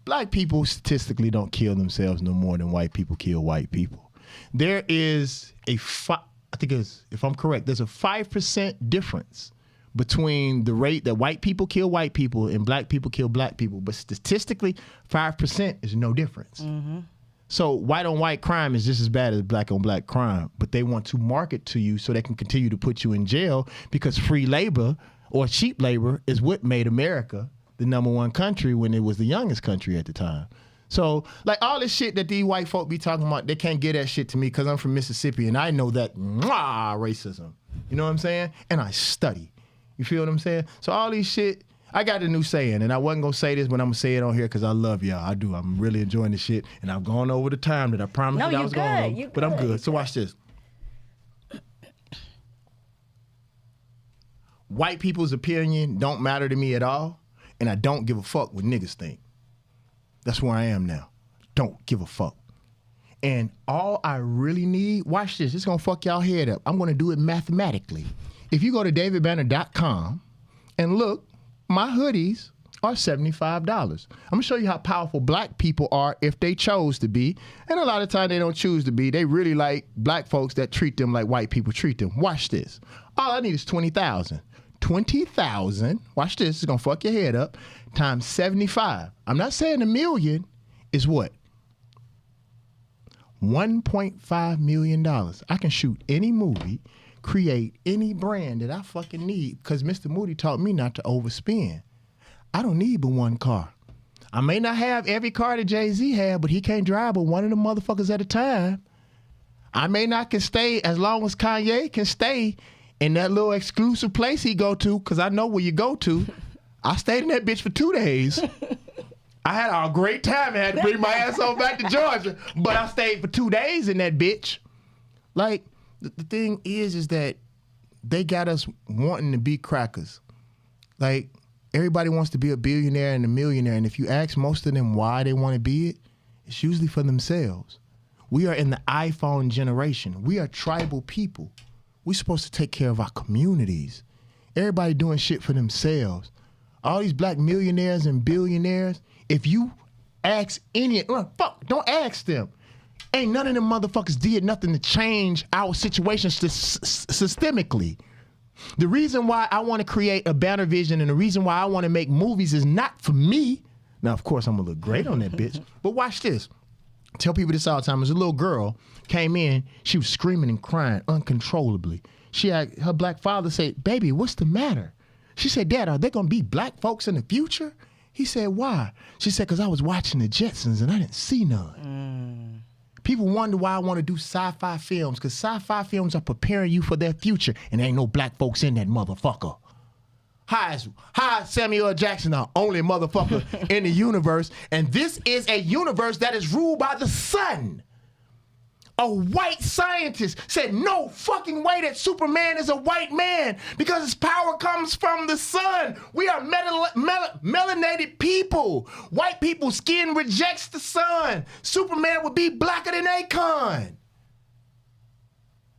black people statistically don't kill themselves no more than white people kill white people. There is I think it's, if I'm correct, there's a 5% difference between the rate that white people kill white people and black people kill black people. But statistically, 5% is no difference. So white on white crime is just as bad as black on black crime, but they want to market to you so they can continue to put you in jail because free labor or cheap labor is what made America the #1 country when it was the youngest country at the time. So like all this shit that these white folk be talking about, they can't get that shit to me because I'm from Mississippi and I know that racism. You know what I'm saying? And I study. You feel what I'm saying? So all these shit, I got a new saying, and I wasn't going to say this, but I'm going to say it on here because I love y'all. I do. I'm really enjoying this shit, and I've gone over the time that I promised I was going over. But I'm good. So watch this. White people's opinion don't matter to me at all, and I don't give a fuck what niggas think. That's where I am now. Don't give a fuck. And all I really need, watch this. It's going to fuck y'all head up. I'm going to do it mathematically. If you go to davidbanner.com and look, my hoodies are $75. I'm gonna show you how powerful black people are if they chose to be. And a lot of times they don't choose to be. They really like black folks that treat them like white people treat them. Watch this. All I need is 20,000. 20,000, watch this, it's gonna fuck your head up, times 75. I'm not saying a million is what? $1.5 million. I can shoot any movie, create any brand that I fucking need because Mr. Moody taught me not to overspend. I don't need but one car. I may not have every car that Jay-Z had, but he can't drive but one of the motherfuckers at a time. I may not can stay as long as Kanye can stay in that little exclusive place he go to because I know where you go to. I stayed in that bitch for 2 days. I had a great time and had to bring my ass on back to Georgia, but I stayed for 2 days in that bitch. Like, the thing is that they got us wanting to be crackers. Like, everybody wants to be a billionaire and a millionaire, and if you ask most of them why they want to be it, it's usually for themselves. We are in the iPhone generation. We are tribal people. We're supposed to take care of our communities. Everybody doing shit for themselves. All these black millionaires and billionaires, if you ask don't ask them. Ain't none of them motherfuckers did nothing to change our situation systemically. The reason why I want to create a banner vision and the reason why I want to make movies is not for me. Now, of course, I'm going to look great on that bitch. But watch this. Tell people this all the time. There's a little girl came in. She was screaming and crying uncontrollably. She had her black father say, "Baby, what's the matter?" She said, "Dad, are there going to be black folks in the future?" He said, "Why?" She said, "Because I was watching the Jetsons and I didn't see none." People wonder why I want to do sci-fi films, because sci-fi films are preparing you for their future, and there ain't no black folks in that motherfucker. How is Samuel L. Jackson the only motherfucker in the universe, and this is a universe that is ruled by the sun. a white scientist said, no fucking way that Superman is a white man because his power comes from the sun. We are melanated people. White people's skin rejects the sun. Superman would be blacker than Akon.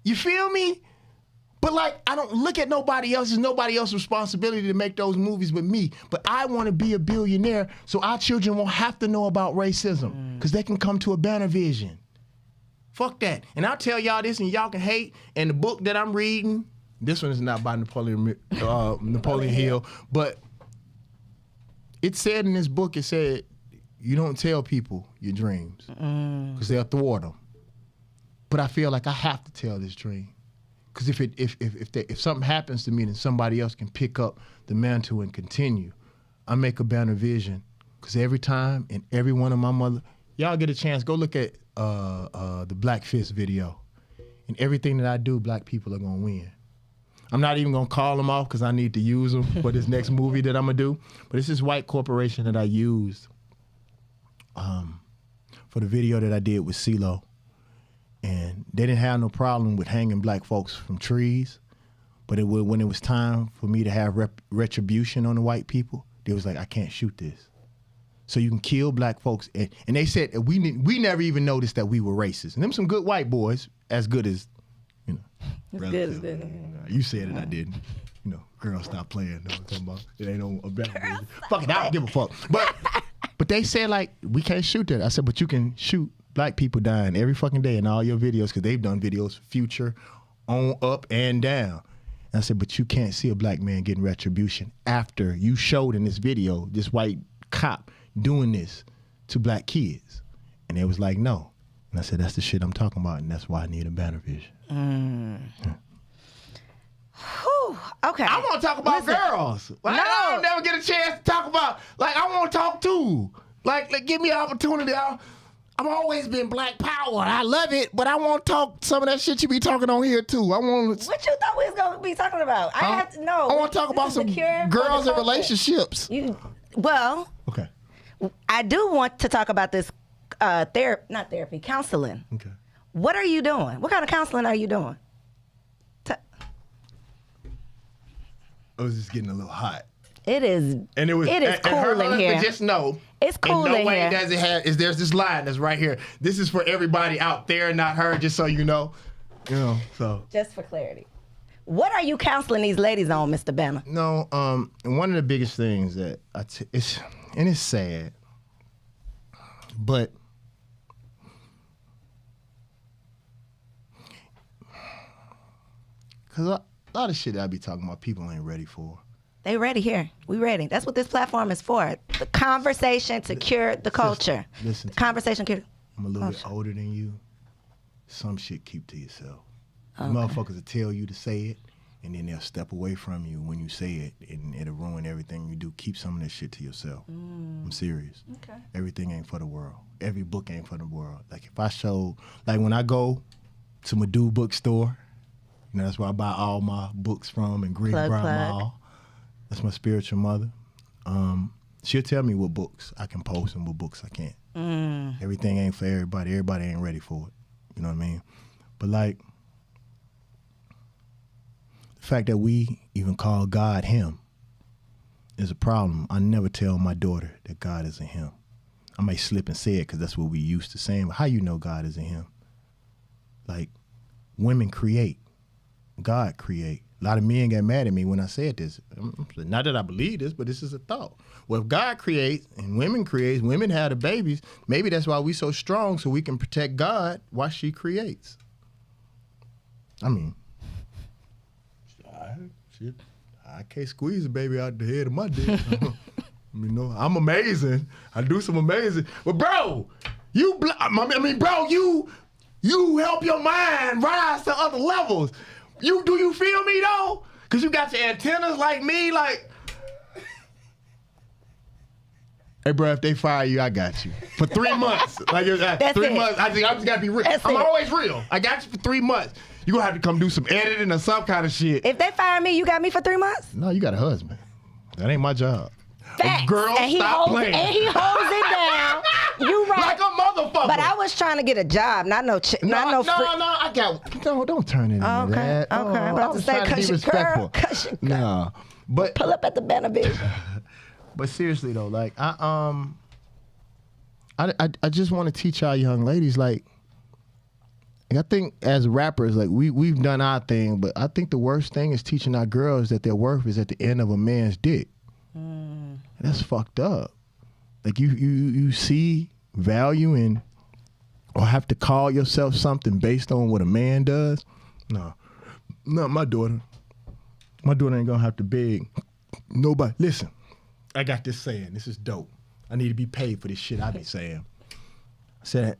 You feel me? But like, I don't look at nobody else. It's nobody else's responsibility to make those movies but me. But I want to be a billionaire so our children won't have to know about racism because they can come to a better vision. Fuck that. And I'll tell y'all this and y'all can hate. And the book that I'm reading, this one is not by Napoleon Hill, but it said in this book, it said, you don't tell people your dreams because they'll thwart them. But I feel like I have to tell this dream. Because if something happens to me, then somebody else can pick up the mantle and continue. I make a better vision. Because every time and every one of my mother, y'all get a chance, go look at the Black Fist video. And everything that I do, black people are going to win. I'm not even going to call them off because I need to use them for this next movie that I'm going to do. But it's this white corporation that I used for the video that I did with CeeLo. And they didn't have no problem with hanging black folks from trees. But when it was time for me to have retribution on the white people, they was like, I can't shoot this. So you can kill black folks. And they said we never even noticed that we were racist. And them some good white boys, as good as, you know. As good as good. You said it, I didn't. You know, girls, stop playing. Know what I'm talking about? It ain't no black boys. Fuck it, I don't give a fuck. But they said, like, we can't shoot that. I said, but you can shoot black people dying every fucking day in all your videos because they've done videos Future on, up, and down. And I said, but you can't see a black man getting retribution after you showed in this video this white cop doing this to black kids. And they was like, no. And I said, that's the shit I'm talking about, and that's why I need a banner vision. Yeah. Whew, okay. I want to talk about girls. Like, No. I don't never get a chance to talk about, like, I want to talk too. Like give me an opportunity. I've always been black power. I love it, but I want to talk some of that shit you be talking on here too. I want. What you thought we was gonna be talking about? I have to know. I want to talk about some girls and relationships. Okay. I do want to talk about this counseling. Okay. What are you doing? What kind of counseling are you doing? I was just getting a little hot. It is. And it is cool in here. Just know. It's cool in in no way here. does it have. There's this line that's right here. This is for everybody out there, not her. Just so you know. You know. So. Just for clarity, what are you counseling these ladies on, Mr. Banner? No. And one of the biggest things that it's sad, but because a lot of shit that I be talking about, people ain't ready for. They ready here. We ready. That's what this platform is for. The conversation to cure the culture. Listen. Conversation cure. I'm a little bit older than you. Some shit keep to yourself. Okay. Motherfuckers will tell you to say it, and then they'll step away from you when you say it, and it'll ruin everything you do. Keep some of that shit to yourself. I'm serious. Okay. Everything ain't for the world. Every book ain't for the world. Like if I showed, like when I go to Moody bookstore, you know, that's where I buy all my books from, and Greg Brown Mall. That's my spiritual mother. She'll tell me what books I can post and what books I can't. Everything ain't for everybody. Everybody ain't ready for it. You know what I mean? But like, the fact that we even call God him is a problem. I never tell my daughter that God isn't him. I might slip and say it because that's what we used to saying, but how you know God isn't him? Like, women create. God create. A lot of men got mad at me when I said this. Not that I believe this, but this is a thought. Well, if God creates and women creates, women have the babies, maybe that's why we so strong, so we can protect God while she creates. I mean, I can't squeeze a baby out the head of my dick. You know, I'm amazing. I do some amazing. But bro, you help your mind rise to other levels. Do you feel me though? Cause you got your antennas like me, like. Hey bro, if they fire you, I got you for 3 months. Like 3 months. I just gotta be real. I'm always real. I got you for 3 months. You gonna have to come do some editing or some kind of shit. If they fire me, you got me for 3 months? No, you got a husband. That ain't my job. Facts. Girl, and stop playing. And he holds it down. You right. Like a motherfucker. But I was trying to get a job, not no free. I got. No, don't turn it into that. Okay, I'm about to say, trying to be respectful. No, but pull up at the Benavision. But seriously though, like I just want to teach our young ladies, like I think as rappers, like we've done our thing, but I think the worst thing is teaching our girls that their worth is at the end of a man's dick. That's fucked up. Like you see value in or have to call yourself something based on what a man does. No, my daughter ain't gonna have to beg nobody. Listen, I got this saying. This is dope. I need to be paid for this shit I be saying. I said,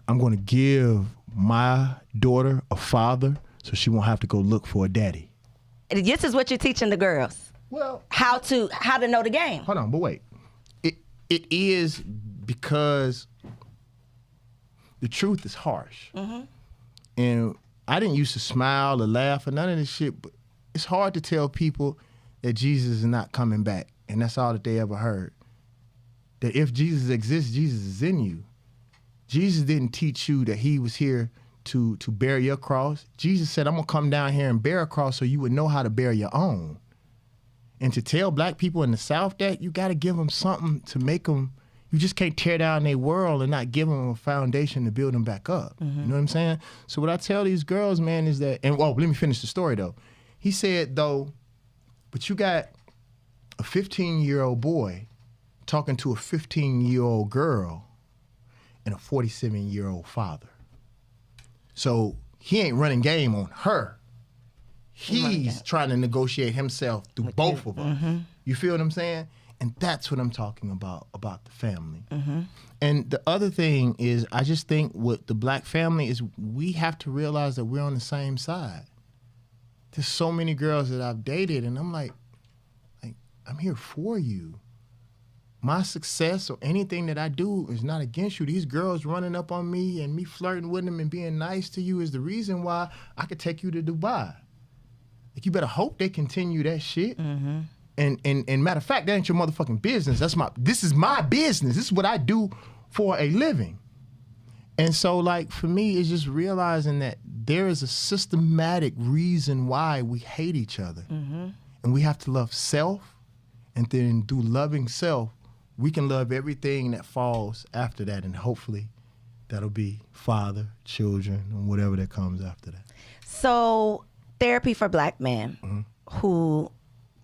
I'm going to give my daughter a father so she won't have to go look for a daddy. This is what you're teaching the girls. Well, how to know the game. Hold on, but wait. It is because the truth is harsh. And I didn't used to smile or laugh or none of this shit, but it's hard to tell people that Jesus is not coming back, and that's all that they ever heard. That if Jesus exists, Jesus is in you. Jesus didn't teach you that he was here to bear your cross. Jesus said, I'm gonna come down here and bear a cross so you would know how to bear your own. And to tell black people in the South that, you gotta give them something to make them, you just can't tear down their world and not give them a foundation to build them back up. You know what I'm saying? So what I tell these girls, man, is that, and let me finish the story though. He said though, but you got a 15-year-old boy talking to a 15-year-old girl and a 47-year-old father. So he ain't running game on her. He's trying to negotiate himself through both of them. You feel what I'm saying? And that's what I'm talking about the family. And the other thing is, I just think with the black family is we have to realize that we're on the same side. There's so many girls that I've dated, and I'm like, I'm here for you. My success or anything that I do is not against you. These girls running up on me and me flirting with them and being nice to you is the reason why I could take you to Dubai. Like, you better hope they continue that shit. And matter of fact, that ain't your motherfucking business. This is my business. This is what I do for a living. And so, like, for me, it's just realizing that there is a systematic reason why we hate each other. And we have to love self, and then through loving self, we can love everything that falls after that, and hopefully that'll be father, children, and whatever that comes after that. So therapy for black men who,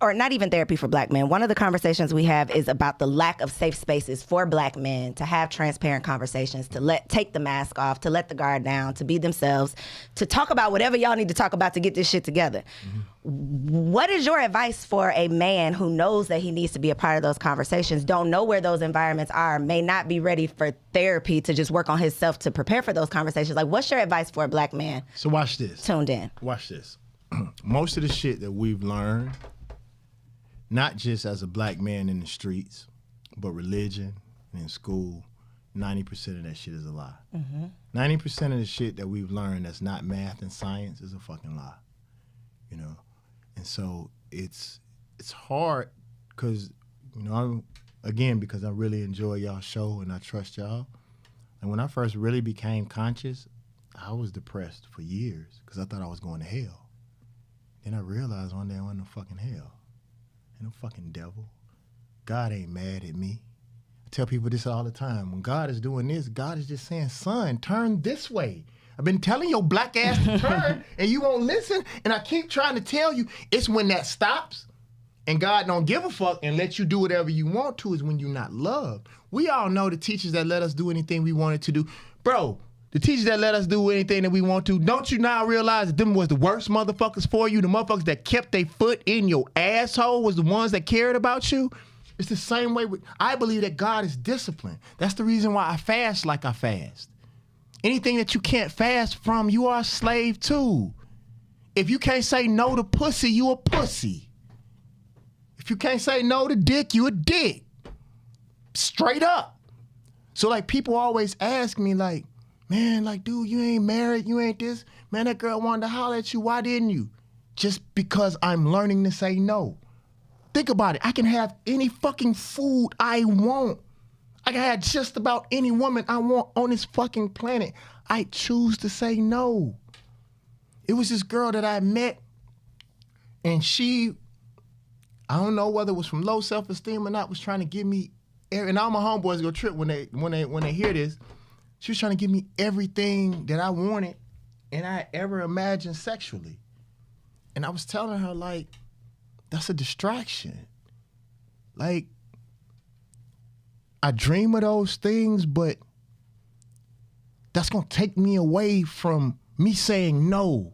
or not even therapy for black men, one of the conversations we have is about the lack of safe spaces for black men to have transparent conversations, to take the mask off, to let the guard down, to be themselves, to talk about whatever y'all need to talk about to get this shit together. What is your advice for a man who knows that he needs to be a part of those conversations, don't know where those environments are, may not be ready for therapy to just work on himself to prepare for those conversations? Like, what's your advice for a black man? So watch this. Tuned in. Watch this. Most of the shit that we've learned, not just as a black man in the streets, but religion and in school, 90% of that shit is a lie. 90% of the shit that we've learned that's not math and science is a fucking lie, you know? And so it's hard because, you know, because I really enjoy y'all show and I trust y'all. And when I first really became conscious, I was depressed for years because I thought I was going to hell. Then I realized one day I wasn't no fucking hell. Ain't no fucking devil. God ain't mad at me. I tell people this all the time. When God is doing this, God is just saying, son, turn this way. I've been telling your black ass to turn and you won't listen. And I keep trying to tell you, it's when that stops and God don't give a fuck and let you do whatever you want to is when you're not loved. We all know the teachers that let us do anything we wanted to do. Bro, the teachers that let us do anything that we want to, don't you now realize that them was the worst motherfuckers for you? The motherfuckers that kept their foot in your asshole was the ones that cared about you? It's the same way I believe that God is discipline. That's the reason why I fast like I fast. Anything that you can't fast from, you are a slave to. If you can't say no to pussy, you a pussy. If you can't say no to dick, you a dick. Straight up. So like people always ask me like, man, like, dude, you ain't married, you ain't this. Man, that girl wanted to holler at you, why didn't you? Just because I'm learning to say no. Think about it, I can have any fucking food I want. I can have just about any woman I want on this fucking planet. I choose to say no. It was this girl that I met, and she, I don't know whether it was from low self-esteem or not, was trying to give me, and all my homeboys go trip when they hear this. She was trying to give me everything that I wanted and I ever imagined sexually. And I was telling her, like, that's a distraction. Like, I dream of those things, but that's gonna take me away from me saying no.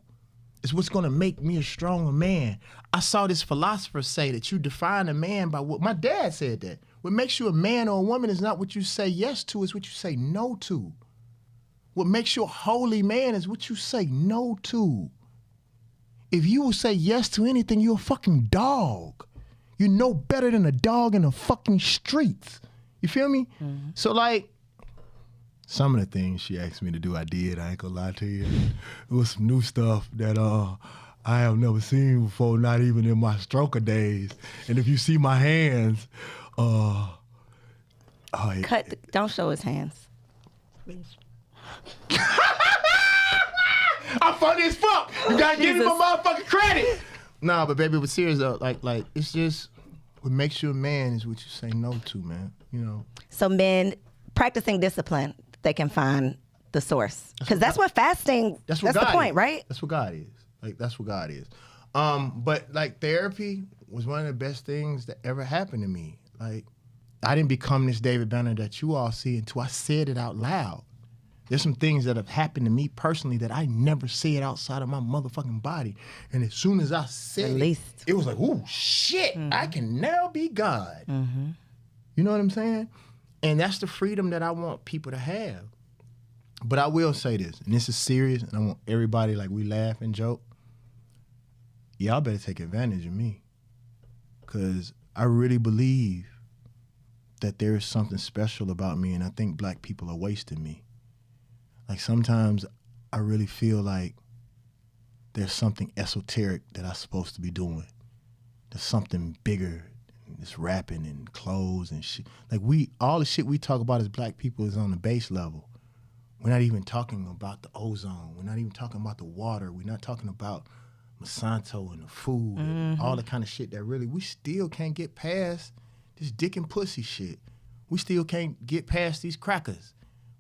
It's what's gonna make me a stronger man. I saw this philosopher say that you define a man by what, my dad said that. What makes you a man or a woman is not what you say yes to, it's what you say no to. What makes you a holy man is what you say no to. If you will say yes to anything, you're a fucking dog. You're no better than a dog in the fucking streets. You feel me? Mm-hmm. So like, some of the things she asked me to do, I did. I ain't gonna lie to you. It was some new stuff that I have never seen before, not even in my stroker days. And if you see my hands, don't show his hands. I'm funny as fuck. You gotta give me my motherfucking credit. Nah, but baby, but serious though, like it's just what makes you a man is what you say no to, man. You know. So men practicing discipline, they can find the source, because that's what fasting. That's the point, right? That's what God is. Like that's what God is. But like therapy was one of the best things that ever happened to me. Like I didn't become this David Banner that you all see until I said it out loud. There's some things that have happened to me personally that I never said outside of my motherfucking body. And as soon as I said it was like, ooh, shit, I can now be God. Mm-hmm. You know what I'm saying? And that's the freedom that I want people to have. But I will say this, and this is serious, and I want everybody, like, we laugh and joke. Y'all better take advantage of me, because I really believe that there is something special about me, and I think black people are wasting me. Like, sometimes I really feel like there's something esoteric that I'm supposed to be doing. There's something bigger. This rapping and clothes and shit. Like all the shit we talk about as black people is on the base level. We're not even talking about the ozone. We're not even talking about the water. We're not talking about Monsanto and the food and all the kind of shit that really, we still can't get past this dick and pussy shit. We still can't get past these crackers.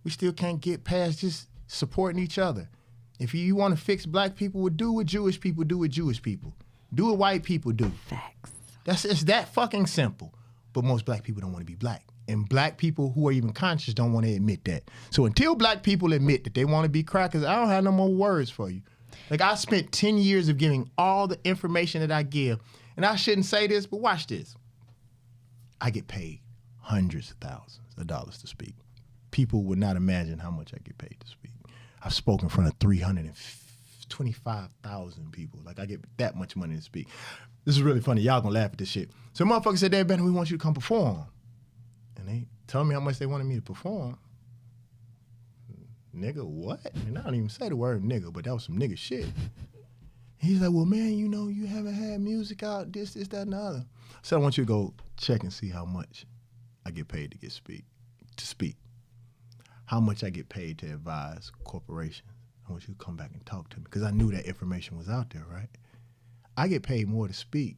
We still can't get past just supporting each other. If you want to fix black people, do what Jewish people do with Jewish people. Do what white people do. Facts. It's that fucking simple. But most black people don't want to be black. And black people who are even conscious don't want to admit that. So until black people admit that they want to be crackers, I don't have no more words for you. Like, I spent 10 years of giving all the information that I give. And I shouldn't say this, but watch this. I get paid hundreds of thousands of dollars to speak. People would not imagine how much I get paid to speak. I've spoken in front of 325,000 people. Like, I get that much money to speak. This is really funny. Y'all gonna laugh at this shit. So motherfucker said, "Dad, Ben, we want you to come perform." And they tell me how much they wanted me to perform. Nigga, what? And I don't even say the word nigga, but that was some nigga shit. He's like, "Well, man, you know, you haven't had music out, this, that, and the other." So I want you to go check and see how much I get paid to speak. How much I get paid to advise corporations. I want you to come back and talk to me, because I knew that information was out there, right? I get paid more to speak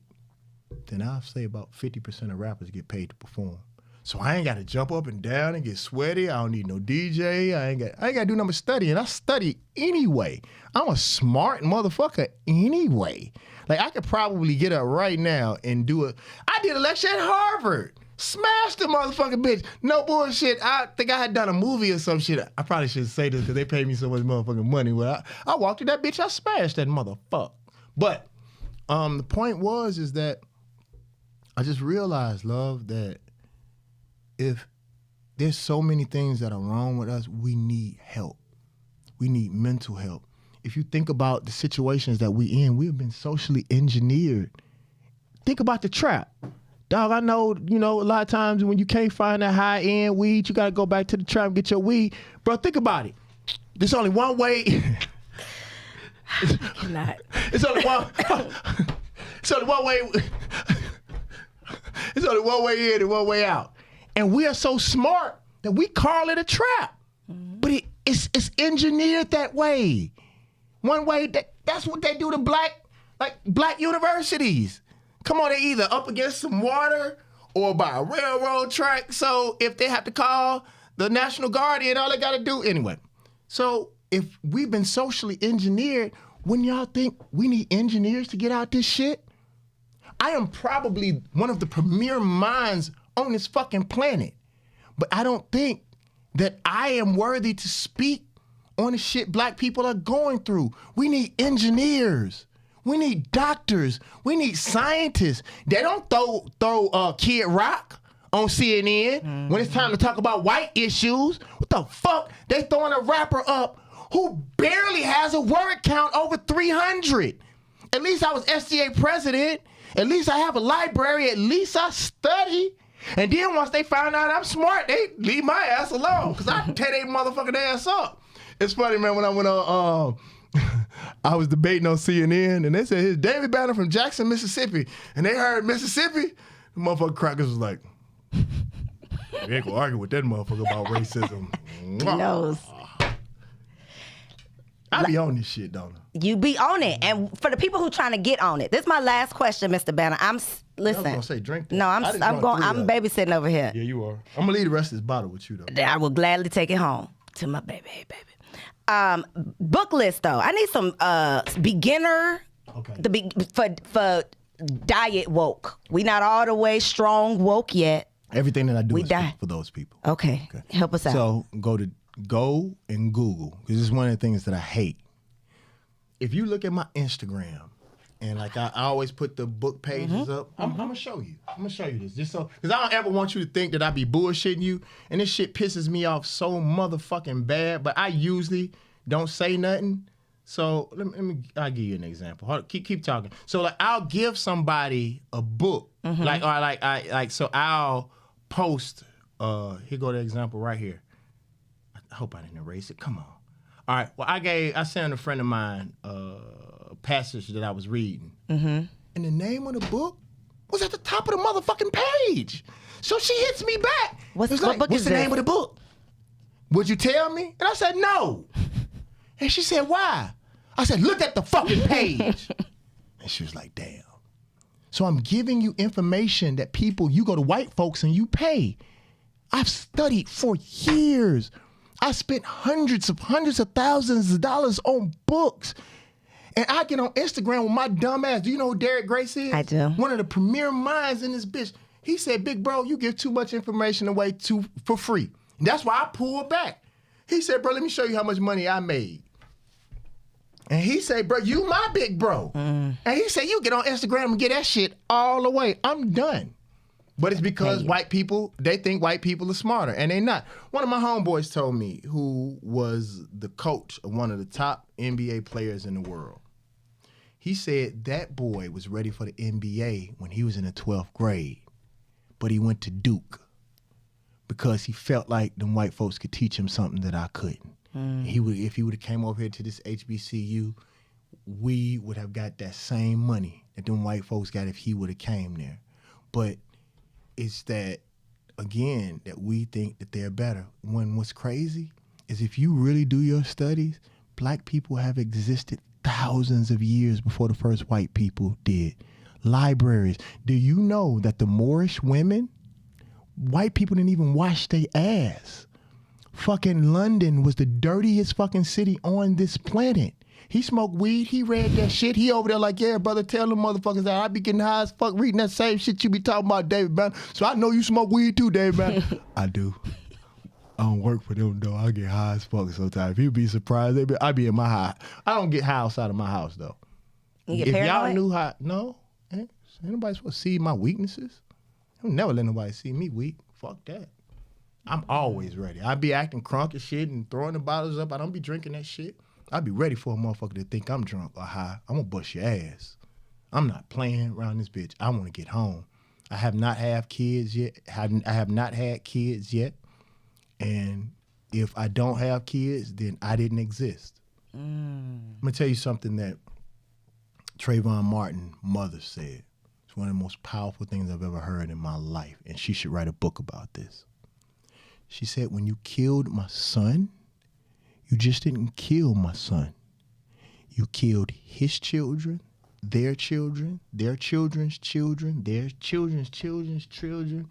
than I'll say about 50% of rappers get paid to perform. So I ain't got to jump up and down and get sweaty. I don't need no DJ. I ain't got to do nothing but study, and I study anyway. I'm a smart motherfucker anyway. Like, I could probably get up right now and I did a lecture at Harvard. Smashed the motherfucking bitch. No bullshit. I think I had done a movie or some shit. I probably shouldn't say this because they paid me so much motherfucking money. But I walked through that bitch. I smashed that motherfucker. But the point is that I just realized, love, that if there's so many things that are wrong with us, we need help. We need mental help. If you think about the situations that we in, we've been socially engineered. Think about the trap. Dog, I know, a lot of times when you can't find that high-end weed, you got to go back to the trap and get your weed. Bro, think about it. There's only one way. Not. It's only one. It's only one way. It's only one way in and one way out. And we are so smart that we call it a trap. But it's engineered that way. One way, that's what they do to black universities. Come on, they either up against some water or by a railroad track. So if they have to call the National Guard in, all they got to do, anyway. So if we've been socially engineered, wouldn't y'all think we need engineers to get out this shit? I am probably one of the premier minds on this fucking planet, but I don't think that I am worthy to speak on the shit black people are going through. We need engineers. We need doctors. We need scientists. They don't throw Kid Rock on CNN when it's time to talk about white issues. What the fuck? They throwing a rapper up who barely has a word count over 300. At least I was SCA president. At least I have a library. At least I study. And then once they find out I'm smart, they leave my ass alone because I tear their motherfucking ass up. It's funny, man, when I went on, I was debating on CNN, and they said, here's David Banner from Jackson, Mississippi. And they heard Mississippi, the motherfucking crackers was like, they ain't gonna argue with that motherfucker about racism. He knows. I be on this shit, don't I? You be on it. And for the people who trying to get on it, this is my last question, Mr. Banner. Listen. I was gonna say drink that. No, I'm babysitting over here. Yeah, you are. I'm gonna leave the rest of this bottle with you, though. I will gladly take it home to my baby. Hey, baby. Book list, though. I need some beginner for diet woke. We not all the way strong woke yet. Everything that I do is for those people. Okay. Help us out. So go and Google, because it's one of the things that I hate. If you look at my Instagram, and like I always put the book pages up, I'm gonna show you. I'm gonna show you this, just so, because I don't ever want you to think that I be bullshitting you, and this shit pisses me off so motherfucking bad. But I usually don't say nothing. So I'll give you an example. Hold on, keep talking. So like I'll give somebody a book, so I'll post. Here go the example right here. I hope I didn't erase it. Come on. All right. Well, I sent a friend of mine a passage that I was reading. And the name of the book was at the top of the motherfucking page. So she hits me back. What's the name of the book? Would you tell me? And I said, no. And she said, why? I said, look at the fucking page. And she was like, damn. So I'm giving you information that you go to white folks and you pay. I've studied for years. I spent hundreds of thousands of dollars on books. And I get on Instagram with my dumb ass. Do you know who Derek Grace is? I do. One of the premier minds in this bitch. He said, big bro, you give too much information away for free. And that's why I pulled back. He said, bro, let me show you how much money I made. And he said, bro, you my big bro. And he said, you get on Instagram and get that shit all the way. I'm done. But it's because white people, they think white people are smarter, and they're not. One of my homeboys told me, who was the coach of one of the top NBA players in the world. He said that boy was ready for the NBA when he was in the 12th grade, but he went to Duke because he felt like them white folks could teach him something that I couldn't. If he would have came over here to this HBCU, we would have got that same money that them white folks got if he would have came there. But it's that, again, that we think that they're better. When what's crazy is if you really do your studies, black people have existed thousands of years before the first white people did. Libraries. Do you know that the Moorish women, white people didn't even wash their ass? Fucking London was the dirtiest fucking city on this planet. He smoked weed. He read that shit. He over there like, yeah, brother, tell them motherfuckers that I be getting high as fuck reading that same shit you be talking about, David Banner. So I know you smoke weed too, David Banner. I do. I don't work for them, though. I get high as fuck sometimes. You'd be surprised. I be in my high. I don't get high outside of my house, though. You get if paranoid? y'all knew how, no. Ain't nobody supposed to see my weaknesses. I'll never let nobody see me weak. Fuck that. I'm always ready. I be acting crunk and shit and throwing the bottles up. I don't be drinking that shit. I be ready for a motherfucker to think I'm drunk or high. I'm gonna bust your ass. I'm not playing around this bitch. I want to get home. I have not had kids yet. I have not had kids yet. And if I don't have kids, then I didn't exist. I'm gonna tell you something that Trayvon Martin's mother said. It's one of the most powerful things I've ever heard in my life, and she should write a book about this. She said, when you killed my son, you just didn't kill my son. You killed his children, their children, their children's children, their children's children's children.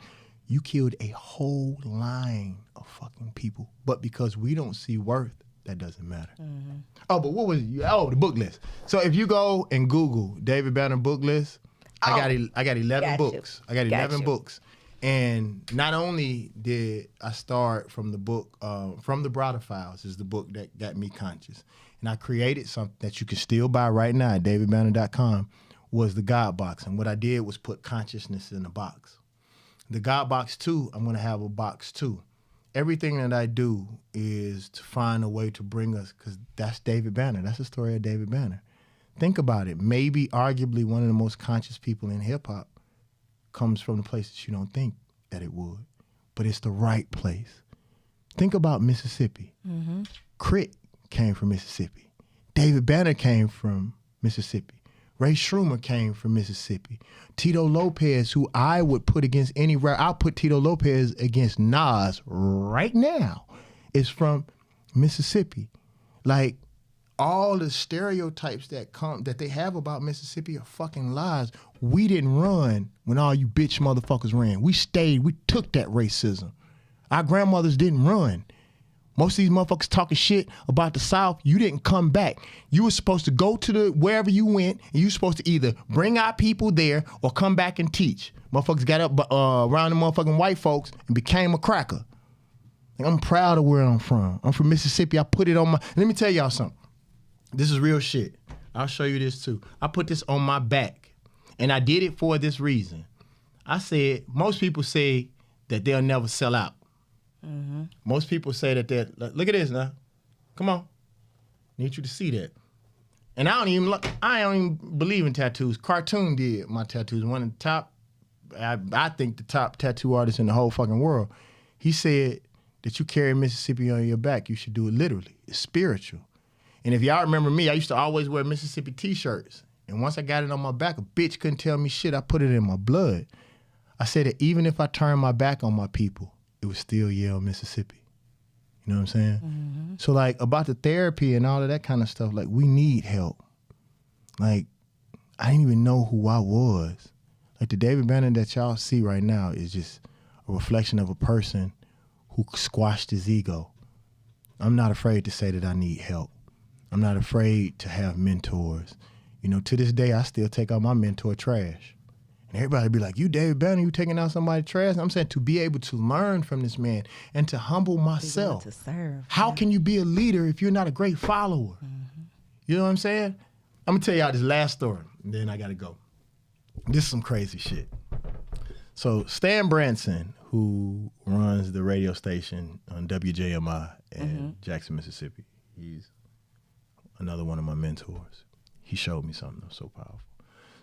You killed a whole line of fucking people. But because we don't see worth, that doesn't matter. Mm-hmm. Oh, but what was it? Oh, the book list. So if you go and Google David Banner book list, I got 11 books. I got 11 books. And not only did I start from the book, From the Browder Files is the book that got me conscious. And I created something that you can still buy right now at davidbanner.com, was the God Box. And what I did was put consciousness in a box. The God Box 2, I'm going to have a box 2. Everything that I do is to find a way to bring us, because that's David Banner. That's the story of David Banner. Think about it. Maybe arguably one of the most conscious people in hip hop comes from the places you don't think that it would, but it's the right place. Think about Mississippi. Mm-hmm. Crit came from Mississippi. David Banner came from Mississippi. Ray Shroomer came from Mississippi. Tito Lopez, who I would put against any rapper, I'll put Tito Lopez against Nas right now, is from Mississippi. Like, all the stereotypes that they have about Mississippi are fucking lies. We didn't run when all you bitch motherfuckers ran. We stayed. We took that racism. Our grandmothers didn't run. Most of these motherfuckers talking shit about the South. You didn't come back. You were supposed to go to wherever you went, and you were supposed to either bring our people there or come back and teach. Motherfuckers got up around the motherfucking white folks and became a cracker. Like, I'm proud of where I'm from. I'm from Mississippi. I put it on my... Let me tell y'all something. This is real shit. I'll show you this too. I put this on my back, and I did it for this reason. I said, most people say that they'll never sell out. Mm-hmm. Most people say that look at this now. Come on. Need you to see that. And I don't even believe in tattoos. Cartoon did my tattoos. One of the top, I think the top tattoo artist in the whole fucking world. He said that you carry Mississippi on your back, you should do it literally. It's spiritual. And if y'all remember me, I used to always wear Mississippi t-shirts. And once I got it on my back, a bitch couldn't tell me shit. I put it in my blood. I said that even if I turned my back on my people, it was still Yale, Mississippi. You know what I'm saying? Mm-hmm. So like about the therapy and all of that kind of stuff, like we need help. Like I didn't even know who I was. Like the David Banner that y'all see right now is just a reflection of a person who squashed his ego. I'm not afraid to say that I need help. I'm not afraid to have mentors. You know, to this day, I still take out my mentor trash. And everybody be like, you David Banner, you taking out somebody's trash? I'm saying to be able to learn from this man and to humble myself. To serve. How can you be a leader if you're not a great follower? Mm-hmm. You know what I'm saying? I'm gonna tell y'all this last story, and then I gotta go. This is some crazy shit. So Stan Branson, who runs the radio station on WJMI in Jackson, Mississippi, he's another one of my mentors. He showed me something that was so powerful.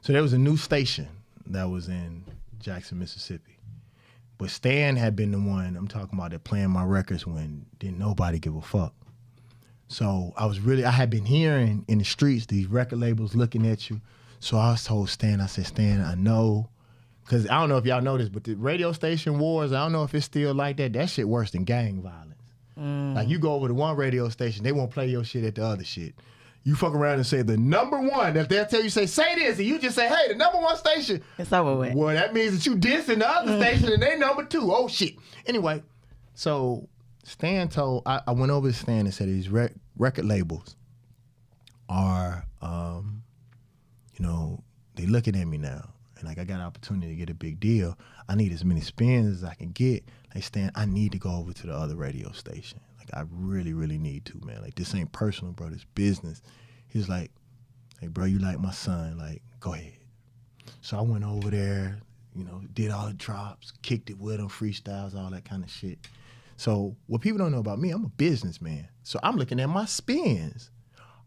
So there was a new station that was in Jackson, Mississippi. But Stan had been the one, I'm talking about, that playing my records when didn't nobody give a fuck. So I had been hearing in the streets, these record labels looking at you. So I told Stan, I said, Stan, I know, because I don't know if y'all know this, but the radio station wars, I don't know if it's still like that. That shit worse than gang violence. Like you go over to one radio station, they won't play your shit at the other shit. You fuck around and say the number one. If they'll tell you, say this, and you just say, hey, the number one station. It's over with. Well, that means that you dissing the other station and they number two. Oh, shit. Anyway, so Stan told, I went over to Stan and said these record labels are, you know, they looking at me now. And like I got an opportunity to get a big deal. I need as many spins as I can get. Like, Stan, I need to go over to the other radio station. I really, really need to, man. Like, this ain't personal, bro. This business. He was like, hey, bro, you like my son. Like, go ahead. So I went over there, you know, did all the drops, kicked it with him, freestyles, all that kind of shit. So what people don't know about me, I'm a businessman. So I'm looking at my spins.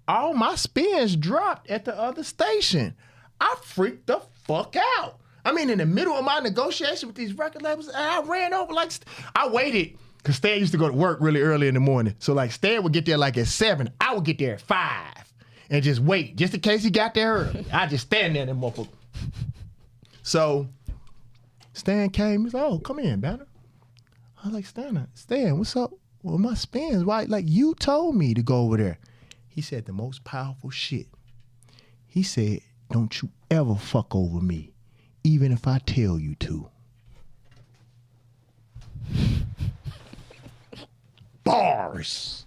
All my spins dropped at the other station. I freaked the fuck out. I mean, in the middle of my negotiation with these record labels, and I ran over like, I waited. Because Stan used to go to work really early in the morning. So like Stan would get there like at 7. I would get there at 5 and just wait. Just in case he got there early. I just stand there and motherfucker. So Stan came, he's like, oh, come in, Banner. I was like, Stan, what's up? Well, my spins, why? Like, you told me to go over there. He said the most powerful shit. He said, don't you ever fuck over me, even if I tell you to. Bars.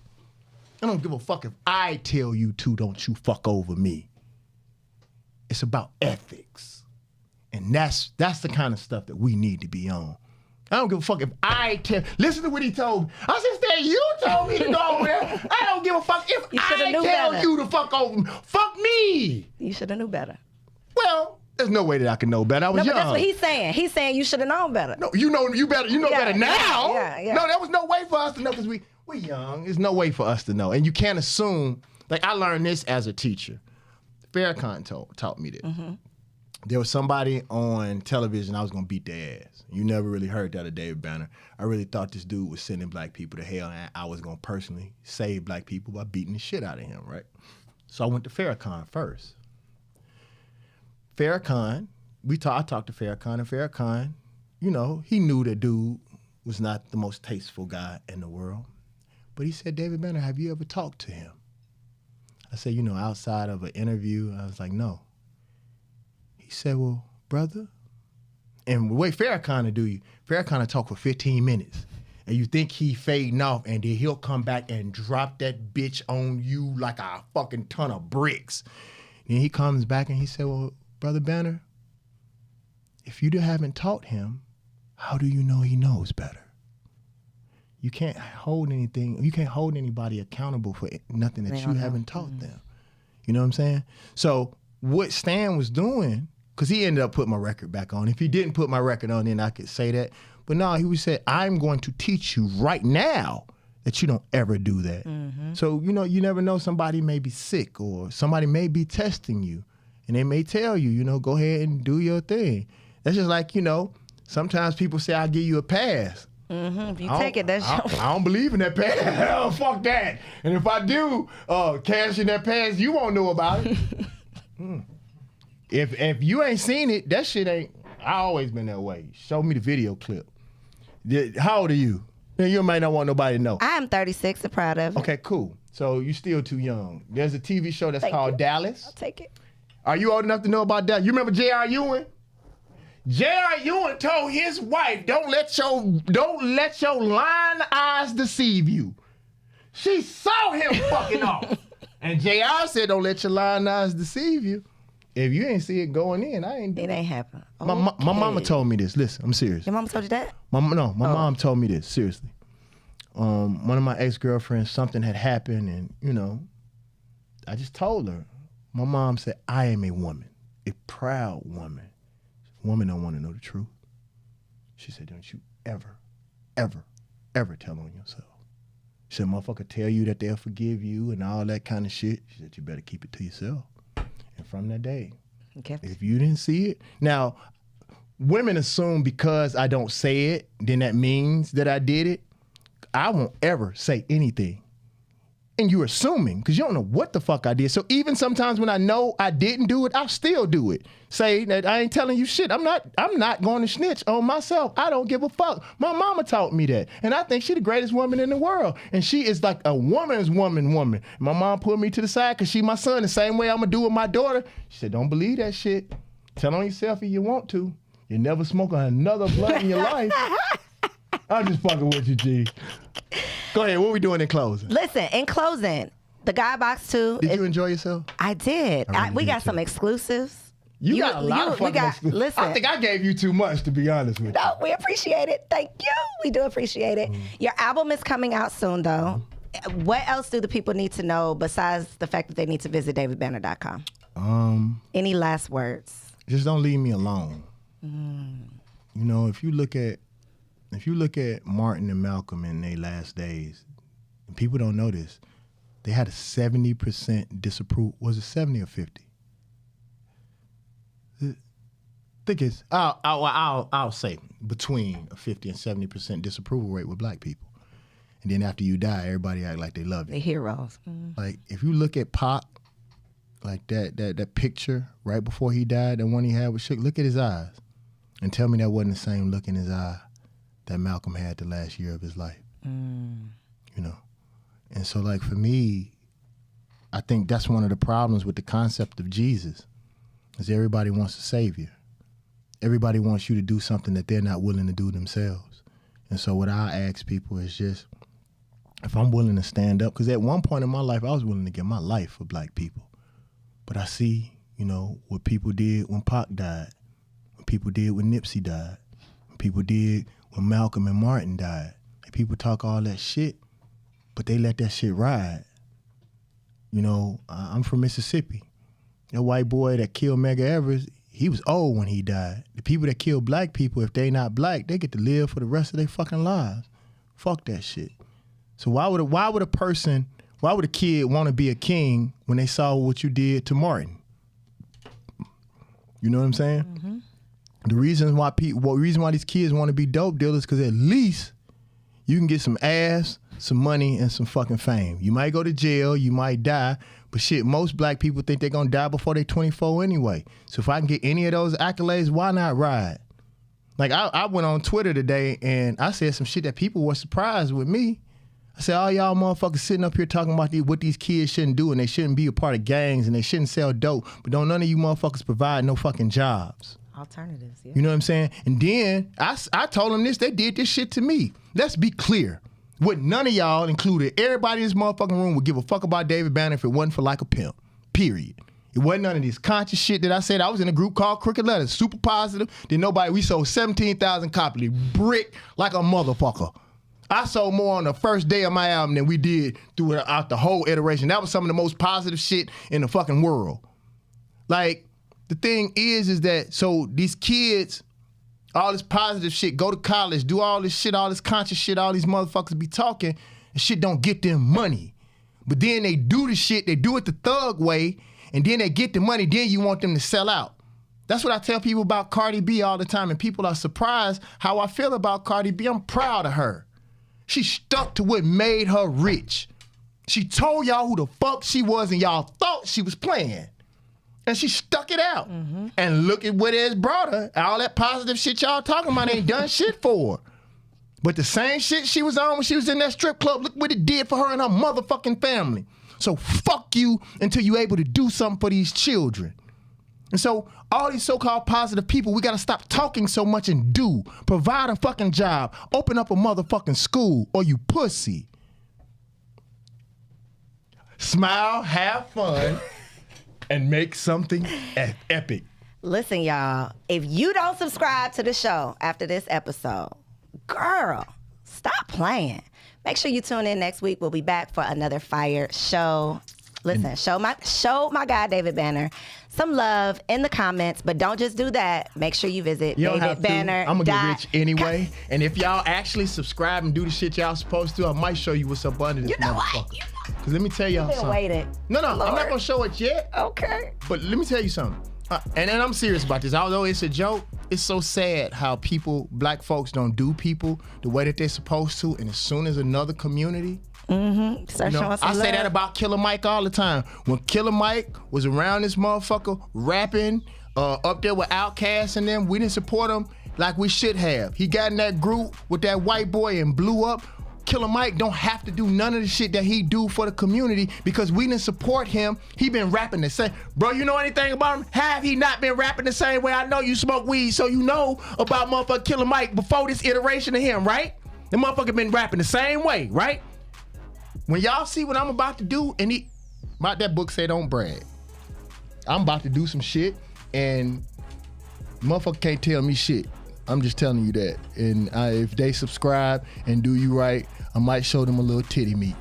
I don't give a fuck if I tell you to, don't you fuck over me. It's about ethics. And that's the kind of stuff that we need to be on. I don't give a fuck if I tell. Listen to what he told me. I said, Stan, you told me to go over there. I don't give a fuck if I tell you to fuck over me. Fuck me. You should have knew better. Well, there's no way that I can know better. I was young. But that's what he's saying. He's saying you should have known better. No, you know better. You know better now. Yeah. No, there was no way for us to know because we're young. There's no way for us to know. And you can't assume. Like, I learned this as a teacher. Farrakhan taught me this. Mm-hmm. There was somebody on television, I was going to beat their ass. You never really heard that of David Banner. I really thought this dude was sending black people to hell, and I was going to personally save black people by beating the shit out of him, right? So I went to Farrakhan first. Farrakhan, I talked to Farrakhan, and Farrakhan, you know, he knew that dude was not the most tasteful guy in the world. But he said, David Banner, have you ever talked to him? I said, you know, outside of an interview, I was like, no. He said, well, brother, and the way Farrakhan do you, Farrakhan talk for 15 minutes, and you think he fading off, and then he'll come back and drop that bitch on you like a fucking ton of bricks. And he comes back and he said, well, Brother Banner, if you haven't taught him, how do you know he knows better? You can't hold anybody accountable for nothing that you haven't taught them. You know what I'm saying? So what Stan was doing, because he ended up putting my record back on. If he didn't put my record on, then I could say that. But no, he said, I'm going to teach you right now that you don't ever do that. Mm-hmm. So, you know, you never know, somebody may be sick or somebody may be testing you. And they may tell you, you know, go ahead and do your thing. That's just like, you know, sometimes people say, I'll give you a pass. Mm-hmm. If you take it, that's your... I don't believe in that pass. Oh, fuck that. And if I do cash in that pass, you won't know about it. If you ain't seen it, that shit ain't... I always been that way. Show me the video clip. How old are you? You might not want nobody to know. I am 36 and proud of it. Okay, cool. So you're still too young. There's a TV show that's called Dallas. I'll take it. Are you old enough to know about that? You remember J.R. Ewing? J.R. Ewing told his wife, don't let your lying eyes deceive you. She saw him fucking off. And J.R. said, don't let your lying eyes deceive you. If you ain't see it going in, I ain't doing it. It ain't happen. My mama told me this. Listen, I'm serious. Your mama told you that? My mom told me this, seriously. One of my ex-girlfriends, something had happened, and, you know, I just told her. My mom said, I am a woman, a proud woman. Women don't want to know the truth. She said, don't you ever, ever, ever tell on yourself. She said, motherfucker tell you that they'll forgive you and all that kind of shit. She said, you better keep it to yourself. And from that day, if you didn't see it. Now, women assume because I don't say it, then that means that I did it. I won't ever say anything. And you're assuming, because you don't know what the fuck I did. So even sometimes when I know I didn't do it, I'll still do it. Say that I ain't telling you shit. I'm not going to snitch on myself. I don't give a fuck. My mama taught me that. And I think she's the greatest woman in the world. And she is like a woman's woman. My mom put me to the side because she my son, the same way I'm going to do with my daughter. She said, don't believe that shit. Tell on yourself if you want to. You never smoke another blunt in your life. I'm just fucking with you, G. Go ahead. What we doing in closing? Listen, in closing, the Guy Box 2. Did you enjoy yourself? I did. We got some exclusives. You got a lot of fucking exclusives. Listen, I think I gave you too much, to be honest with you. No, we appreciate it. Thank you. We do appreciate it. Your album is coming out soon, though. What else do the people need to know besides the fact that they need to visit davidbanner.com? Any last words? Just don't leave me alone. You know, if you look at Martin and Malcolm in their last days, and people don't know this, they had a 70% disapproval. Was it 70 or 50? I think it's, I'll say between a 50 and 70% disapproval rate with black people. And then after you die, everybody act like they love you. The heroes. Like, if you look at Pac, like that picture right before he died, the one he had with Shook, look at his eyes. And tell me that wasn't the same look in his eye that Malcolm had the last year of his life. You know? And so, like, for me, I think that's one of the problems with the concept of Jesus, is everybody wants a savior. Everybody wants you to do something that they're not willing to do themselves. And so what I ask people is just, if I'm willing to stand up, because at one point in my life, I was willing to give my life for black people. But I see, you know, what people did when Pac died, what people did when Nipsey died, what people did when Malcolm and Martin died. And people talk all that shit, but they let that shit ride. You know, I'm from Mississippi. That white boy that killed Medgar Evers, he was old when he died. The people that kill black people, if they not black, they get to live for the rest of their fucking lives. Fuck that shit. So why would a kid want to be a king when they saw what you did to Martin? You know what I'm saying? Mm-hmm. The reason why these kids want to be dope dealers, because at least you can get some ass, some money, and some fucking fame. You might go to jail, you might die, but shit, most black people think they're gonna die before they're 24 anyway. So if I can get any of those accolades, why not ride? Like, I went on Twitter today and I said some shit that people were surprised with me. I said, all y'all motherfuckers sitting up here talking about what these kids shouldn't do, and they shouldn't be a part of gangs, and they shouldn't sell dope, but don't none of you motherfuckers provide no fucking jobs. Alternatives, yeah. You know what I'm saying? And then I told them this, they did this shit to me. Let's be clear. What none of y'all, included everybody in this motherfucking room, would give a fuck about David Banner if it wasn't for Like a Pimp. Period. It wasn't none of this conscious shit that I said. I was in a group called Crooked Letters, super positive. We sold 17,000 copies, brick like a motherfucker. I sold more on the first day of my album than we did throughout the whole iteration. That was some of the most positive shit in the fucking world. Like, the thing is that, so these kids, all this positive shit, go to college, do all this shit, all this conscious shit, all these motherfuckers be talking, and shit don't get them money. But then they do the shit, they do it the thug way, and then they get the money, then you want them to sell out. That's what I tell people about Cardi B all the time, and people are surprised how I feel about Cardi B. I'm proud of her. She stuck to what made her rich. She told y'all who the fuck she was, and y'all thought she was playing. And she stuck it out. Mm-hmm. And look at what it has brought her. All that positive shit y'all talking about ain't done shit for her. But the same shit she was on when she was in that strip club, look what it did for her and her motherfucking family. So fuck you until you able to do something for these children. And so all these so-called positive people, we gotta stop talking so much and do. Provide a fucking job. Open up a motherfucking school, or you pussy. Smile, have fun, and make something epic. Listen, y'all, if you don't subscribe to the show after this episode, girl, stop playing. Make sure you tune in next week. We'll be back for another fire show. Listen, show my guy David Banner some love in the comments, but don't just do that. Make sure you visit David Banner. I'm gonna get rich anyway. And if y'all actually subscribe and do the shit y'all supposed to, I might show you what's up under this motherfucker. Because let me tell y'all something. Waited. No, Lord. I'm not gonna show it yet. Okay. But let me tell you something. And I'm serious about this. Although it's a joke, it's so sad how black folks don't do people the way that they're supposed to. And as soon as another community, I say that about Killer Mike all the time. When Killer Mike was around this motherfucker rapping up there with Outkast and them, we didn't support him like we should have. He got in that group with that white boy and blew up. Killer Mike don't have to do none of the shit that he do for the community because we didn't support him. He been rapping the same. Bro, you know anything about him? Have he not been rapping the same way? I know you smoke weed, so you know about motherfucker Killer Mike before this iteration of him, right? The motherfucker been rapping the same way, right? When y'all see what I'm about to do, and that book say don't brag. I'm about to do some shit, and motherfucker can't tell me shit. I'm just telling you that. And if they subscribe and do you right, I might show them a little titty meat.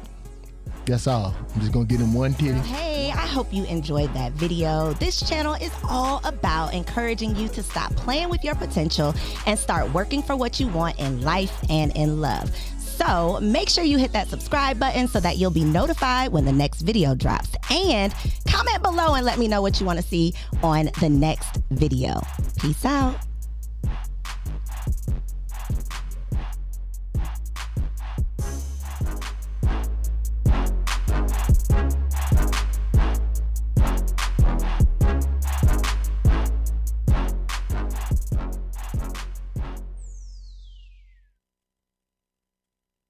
That's all. I'm just gonna get them one titty. Hey, I hope you enjoyed that video. This channel is all about encouraging you to stop playing with your potential and start working for what you want in life and in love. So make sure you hit that subscribe button so that you'll be notified when the next video drops. And comment below and let me know what you want to see on the next video. Peace out.